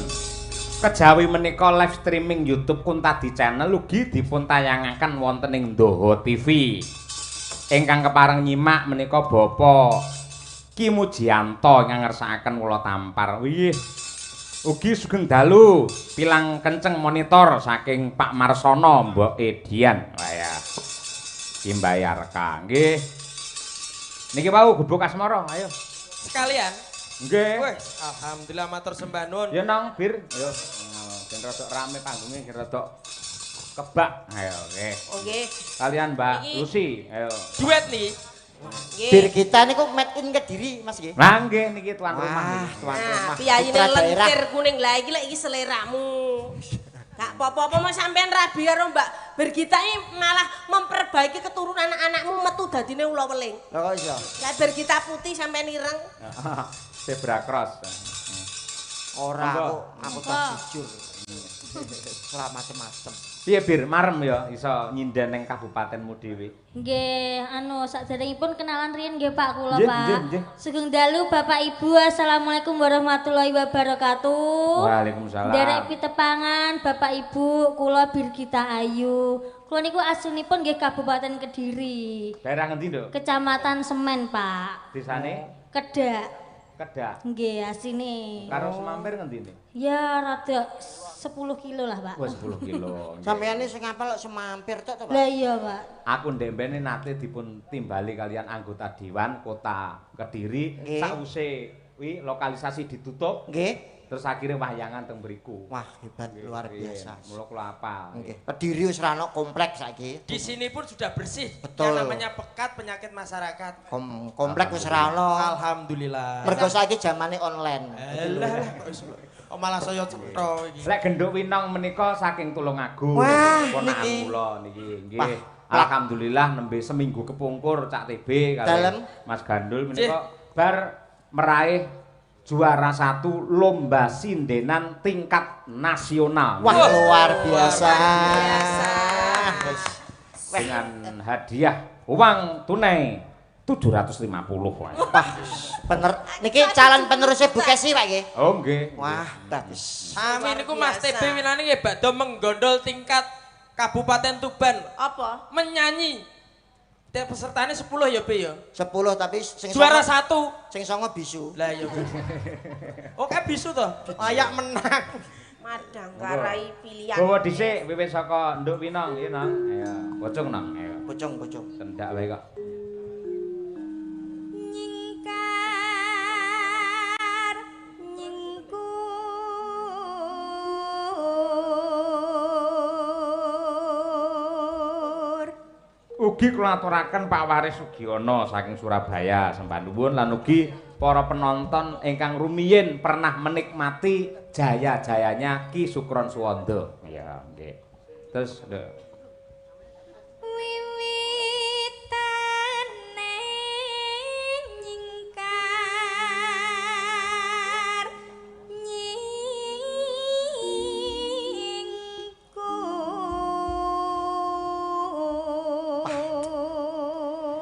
[SPEAKER 1] Kejawi menika live streaming YouTube Kuntadi Channel ugi dipun tayangaken wonten ing Ndoho TV. Ingkang kepareng nyimak menika Bapak Ki Mujianto ingkang ngersakaken kula tampar. Wih. Ugi sugeng dalu pilang kenceng monitor saking Pak Marsono Mbok Edian. Wah ya. Ki mbayarka. Nggih. Niki wau gubuk asmara, ayo.
[SPEAKER 3] Sekalian.
[SPEAKER 1] Nggih.
[SPEAKER 3] Alhamdulillah matur sembah nuwun.
[SPEAKER 1] Ya nang bir, ayo. Ben rada rame panggunge, rada kebak. Ayo, nggih.
[SPEAKER 5] Nggih.
[SPEAKER 1] Kalian Mbak Lucy, ayo.
[SPEAKER 3] Duet nih.
[SPEAKER 5] Nggih.
[SPEAKER 2] Bir kita niku made in Kediri, Mas nggih.
[SPEAKER 1] Lah nggih niki tuan rumah.
[SPEAKER 2] Tuan rumah.
[SPEAKER 5] Piyayine
[SPEAKER 2] Putra daerah.
[SPEAKER 5] lentir kuning lah iki lek iki seleramu. Gak apa-apa mau sampean rabi karo Mbak Bergita ini malah memperbaiki keturunan anak-anakmu metu dadine ula weling.
[SPEAKER 2] Lho kok iso?
[SPEAKER 5] Lah Bergita putih sampean ireng.
[SPEAKER 1] Zebra cross.
[SPEAKER 2] Ora aku tak jujur. Ora macem-macem.
[SPEAKER 1] Piye Bir, marem ya iso nyinden ning kabupatenmu dhewe.
[SPEAKER 6] Nggih, sakderengipun kenalan riyen nggih Pak kula,
[SPEAKER 1] Nggih,
[SPEAKER 6] Pak.
[SPEAKER 1] nggih, nggih.
[SPEAKER 6] Sugeng dalu Bapak Ibu, Assalamualaikum warahmatullahi wabarakatuh.
[SPEAKER 1] Waalaikumsalam.
[SPEAKER 6] Derek pitepangan Bapak Ibu, kula Birgita Ayu. Kula niku asunipun nggih Kabupaten Kediri.
[SPEAKER 1] Daerah ngendi, Nduk?
[SPEAKER 6] Kecamatan Semen, Pak.
[SPEAKER 1] Desane
[SPEAKER 6] Kedak.
[SPEAKER 1] Kedak.
[SPEAKER 6] Nggih, asine.
[SPEAKER 1] Karo Semampir ngendi?
[SPEAKER 6] Ya rada 10 kilo lah, Pak.
[SPEAKER 1] Wah 10 kilo.
[SPEAKER 2] Sampeyan sing apal kok semampir tok to, Pak?
[SPEAKER 6] Lah iya, Pak.
[SPEAKER 1] Aku ndembene nate dipun timbali kalian anggota Dewan Kota Kediri sause kuwi lokalisasi ditutup.
[SPEAKER 2] Nggih.
[SPEAKER 1] Terus akhirnya wahyangan teng mriku.
[SPEAKER 2] Wah, hebat luar biasa.
[SPEAKER 1] Mula kula apal.
[SPEAKER 2] Nggih. Kediri wis ora ono kompleks saiki.
[SPEAKER 3] Di sini pun sudah bersih.
[SPEAKER 2] Betul.
[SPEAKER 3] Yang namanya pekat penyakit masyarakat.
[SPEAKER 2] Kompleks wis ora ono.
[SPEAKER 3] Alhamdulillah.
[SPEAKER 2] Mergo saiki zamane online.
[SPEAKER 3] Oh malah saya cetha iki.
[SPEAKER 1] Lek genduk winong menika saking Tulungagung.
[SPEAKER 2] Wah,
[SPEAKER 1] Ponakan
[SPEAKER 2] niki.
[SPEAKER 1] kula niki nggih.
[SPEAKER 2] Wah,
[SPEAKER 1] Alhamdulillah nembe seminggu kepungkur Cak TB
[SPEAKER 2] Dalem.
[SPEAKER 1] kali Mas Gandul menika bar meraih juara 1 lomba sindenan tingkat nasional.
[SPEAKER 2] Wah, luar biasa.
[SPEAKER 1] Dengan hadiah uang tunai 750.
[SPEAKER 2] Wah, bener. Niki calon penerusnya Bu Kesi, Pak nggih.
[SPEAKER 1] Oh nggih.
[SPEAKER 2] Wah, bagus.
[SPEAKER 3] Sami niku Mas TB winane nggih badhe menggondol tingkat Kabupaten Tuban.
[SPEAKER 5] Apa?
[SPEAKER 3] Menyanyi. Tiap pesertane 10 ya, Be ya.
[SPEAKER 2] 10 tapi sing
[SPEAKER 3] Juara
[SPEAKER 2] songo-
[SPEAKER 3] 1.
[SPEAKER 2] Sing songo bisu.
[SPEAKER 3] Lah iya. Oh, kayak bisu toh. Ayak menang.
[SPEAKER 5] Madang karai pilihan.
[SPEAKER 1] Bawa dhisik wiwit saka Nduk Winong ya Nang. Ayo, bocong Nang. Ayo.
[SPEAKER 2] Bocong.
[SPEAKER 1] Tendak wae kok.
[SPEAKER 6] Nyingkar nyingkur.
[SPEAKER 1] Ugi kula aturaken Pak Waris Sugiono saking Surabaya sembah nuwun lan ugi para penonton ingkang rumiyin pernah menikmati jaya-jayanya Ki Sukron Suwondo. Ya, nggih. Terus
[SPEAKER 6] Wiwitane nyingkar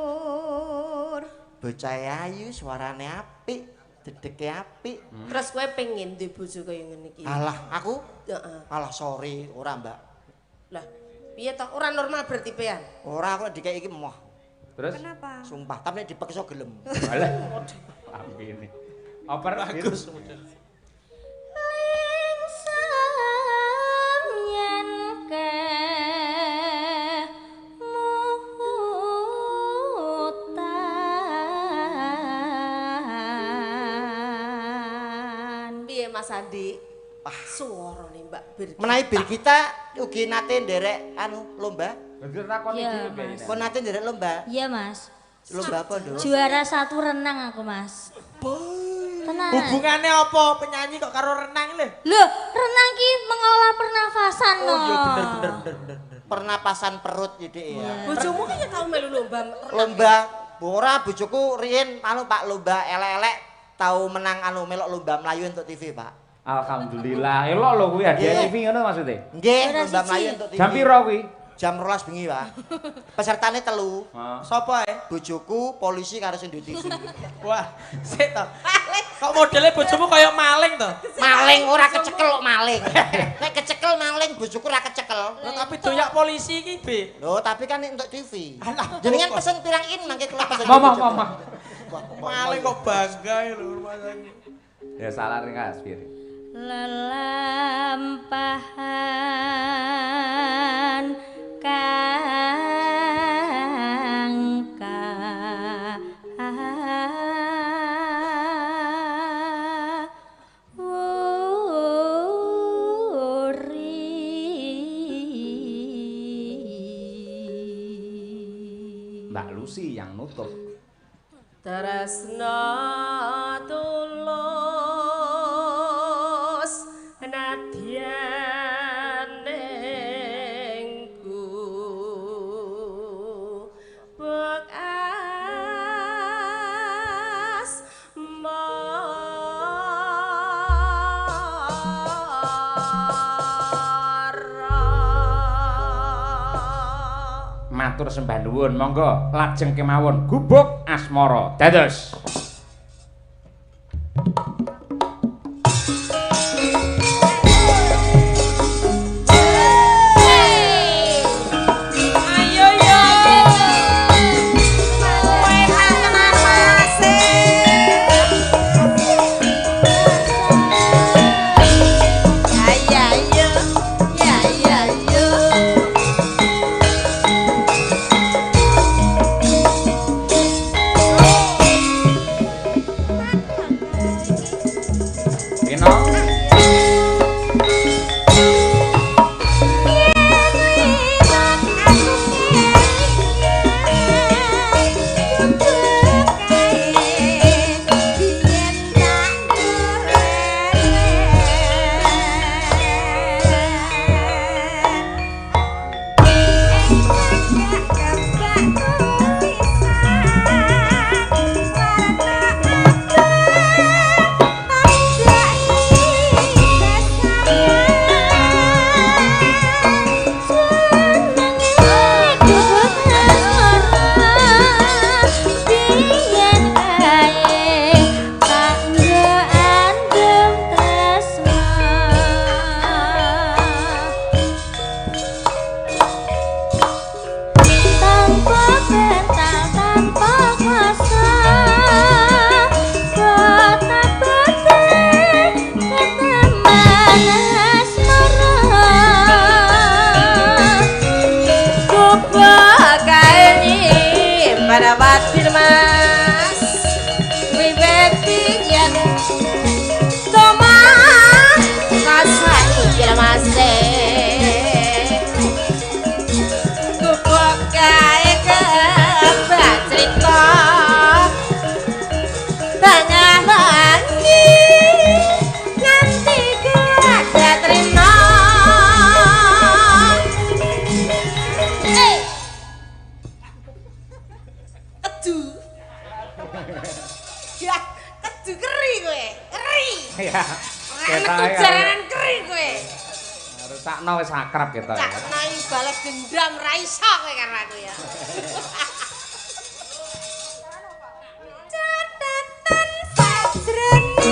[SPEAKER 6] nyingkur.
[SPEAKER 2] Bocah ayu suarane apik, dedeke apik.
[SPEAKER 5] Terus kowe pengen duwe bojo kaya ngene iki.
[SPEAKER 2] Alah, aku
[SPEAKER 5] Heeh.
[SPEAKER 2] alah sorry ora, Mbak.
[SPEAKER 5] Lah, piye toh ora normal berarti pean?
[SPEAKER 2] Ora aku dikek iki moh.
[SPEAKER 1] terus
[SPEAKER 6] Kenapa?
[SPEAKER 2] Sumpah, tapi nek dipaksa gelem.
[SPEAKER 1] Alah. Amin. Oper bagus.
[SPEAKER 6] Lingsam yen kemutan.
[SPEAKER 5] Piye Mas Andi? Suarane Mbak Birgita.
[SPEAKER 2] Menawi Birgita ugi nate nderek anu lomba.
[SPEAKER 1] Bener takon
[SPEAKER 6] Iya,
[SPEAKER 1] iki piye?
[SPEAKER 2] Kok nate nderek lomba?
[SPEAKER 6] Iya, Mas.
[SPEAKER 2] Lomba apa, Nduk?
[SPEAKER 6] Juara 1 renang aku, Mas. Tenan.
[SPEAKER 3] Hubungannya apa penyanyi kok karo renang lho?
[SPEAKER 6] Loh, renang ki mengolah pernafasan
[SPEAKER 3] Oh iya bener.
[SPEAKER 2] Pernapasan perut jadi ya.
[SPEAKER 5] Bojomu kan ya tau melu lomba renang.
[SPEAKER 2] Lomba ora bojoku riyen anu Pak lomba elek-elek tahu menang anu melok lomba Melayu untuk TV, Pak.
[SPEAKER 1] Alhamdulillah. Elok lho kuwi hadiah
[SPEAKER 2] Nggih.
[SPEAKER 1] TV ngono maksudnya.
[SPEAKER 2] Nggih,
[SPEAKER 6] Ora
[SPEAKER 2] lomba
[SPEAKER 6] siji.
[SPEAKER 2] Melayu untuk TV.
[SPEAKER 1] Jam piro kuwi?
[SPEAKER 2] Jam 12 bengi, Pak. Pesertane telu.
[SPEAKER 3] Sopo ae?
[SPEAKER 2] Bojoku, polisi karo sing duwe TV.
[SPEAKER 3] Wah, sik to. Kok modelnya bojomu kaya maling to?
[SPEAKER 2] Maling maling ora kecekel kok maling. Nek kecekel maling bojoku ora kecekel.
[SPEAKER 3] Lho tapi doyak polisi iki, Be.
[SPEAKER 2] Lho tapi kan untuk TV. Jenengan pesen pirang in mangke kula pesen.
[SPEAKER 1] Mama.
[SPEAKER 3] Maling kok bangga lho rumah sakit.
[SPEAKER 1] Ya salah ringkas piye.
[SPEAKER 6] Lelampahan
[SPEAKER 1] Mbak Lucy yang nutup.
[SPEAKER 4] Tresna tulus nadyanengku bekas
[SPEAKER 1] Matur sembah nuwun, monggo lajeng kemawon gubuk asmara. Dados. Sakno wis akrab kita.
[SPEAKER 4] Sakno balas dendam ra iso kowe karo aku ya. Catatan sajrone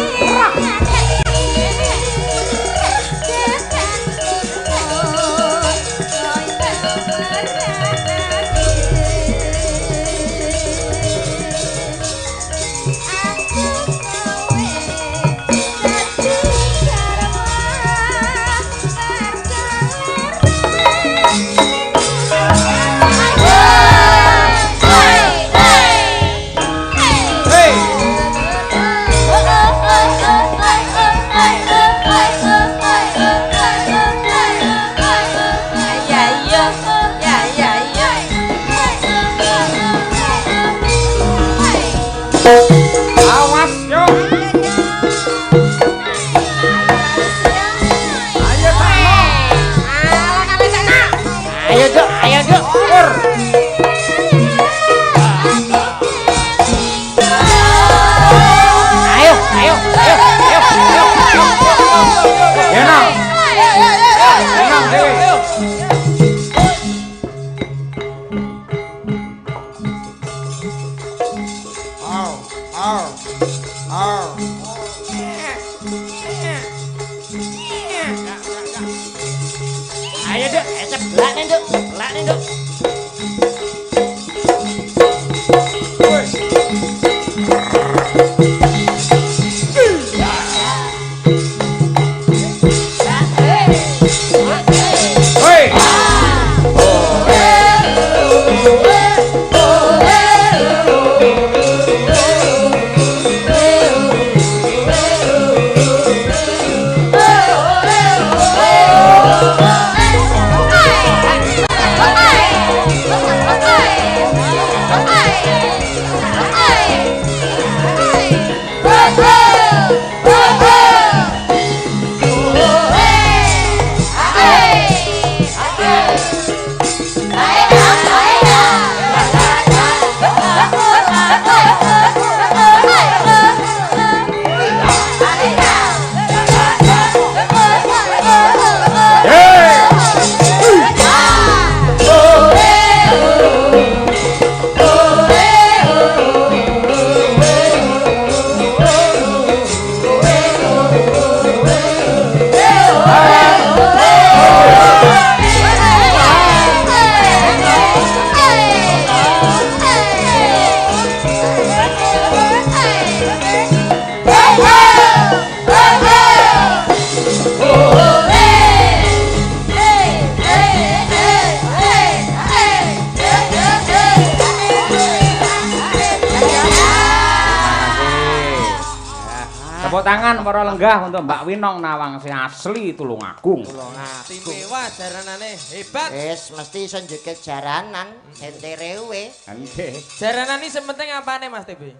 [SPEAKER 1] para lenggah untuk Mbak Winong Nawang sing asli Tulungagung.
[SPEAKER 3] Istimewa jaranane hebat.
[SPEAKER 2] Wis mesti iso njoget jaranan ente rewe.
[SPEAKER 1] Nggih.
[SPEAKER 3] Jaranan iki sepenting apane Mas TB?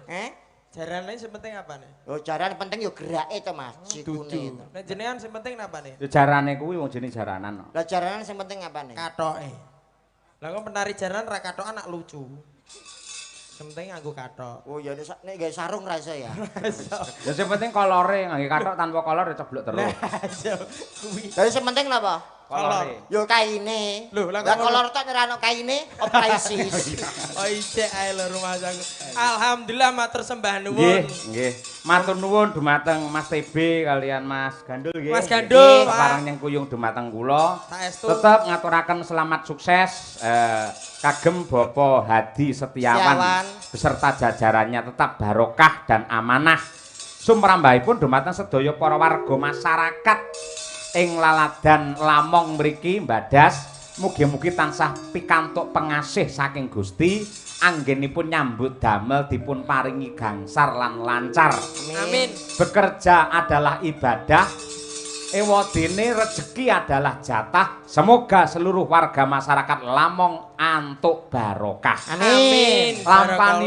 [SPEAKER 3] Jaranan iki sepenting apane?
[SPEAKER 2] Oh jaran penting yo gerake to Mas, jikune itu.
[SPEAKER 3] Nek jenengan sing penting apane?
[SPEAKER 1] Ya jarane kuwi wong jenenge jaranan.
[SPEAKER 2] Lah jaranan sing penting apane?
[SPEAKER 3] Katoke. Lah kok penari jaranan ra katok anak lucu. Penting nganggo katok.
[SPEAKER 2] Oh ya nek gawe sarung ra iso ya.
[SPEAKER 1] Ya sing penting kolore ngangge kathok tanpa kolor ya ceblok terus.
[SPEAKER 3] Kuwi.
[SPEAKER 2] Lah sing penting napa?
[SPEAKER 1] Kolore.
[SPEAKER 2] Yo kaine.
[SPEAKER 3] Lho, lah
[SPEAKER 2] lah kolor tok nyerano kaine opresis.
[SPEAKER 3] Oh ijek ae lho rumah aku. Alhamdulillah matur sembah nuwun.
[SPEAKER 1] Nggih, nggih. Matur nuwun dumateng Mas TB kalian Mas Gandul nggih.
[SPEAKER 3] Mas Gandul,
[SPEAKER 1] parang nyengkuyung dumateng kula.
[SPEAKER 3] Saestu.
[SPEAKER 1] Tetep ngaturaken selamat sukses kagem Bapak Hadi Setiawan beserta jajarannya tetap barokah dan amanah. Sumrambahipun dumateng sedaya para warga masyarakat ing laladan Lamong mriki Mbadas, mugi-mugi tansah pikantuk pengasih saking Gusti, anggenipun nyambut damel dipun paringi gangsar lan lancar.
[SPEAKER 3] Amin.
[SPEAKER 1] Bekerja adalah ibadah, ewadene rezeki adalah jatah. Semoga seluruh warga masyarakat Lamong antuk barokah.
[SPEAKER 2] Amin.
[SPEAKER 1] Lampani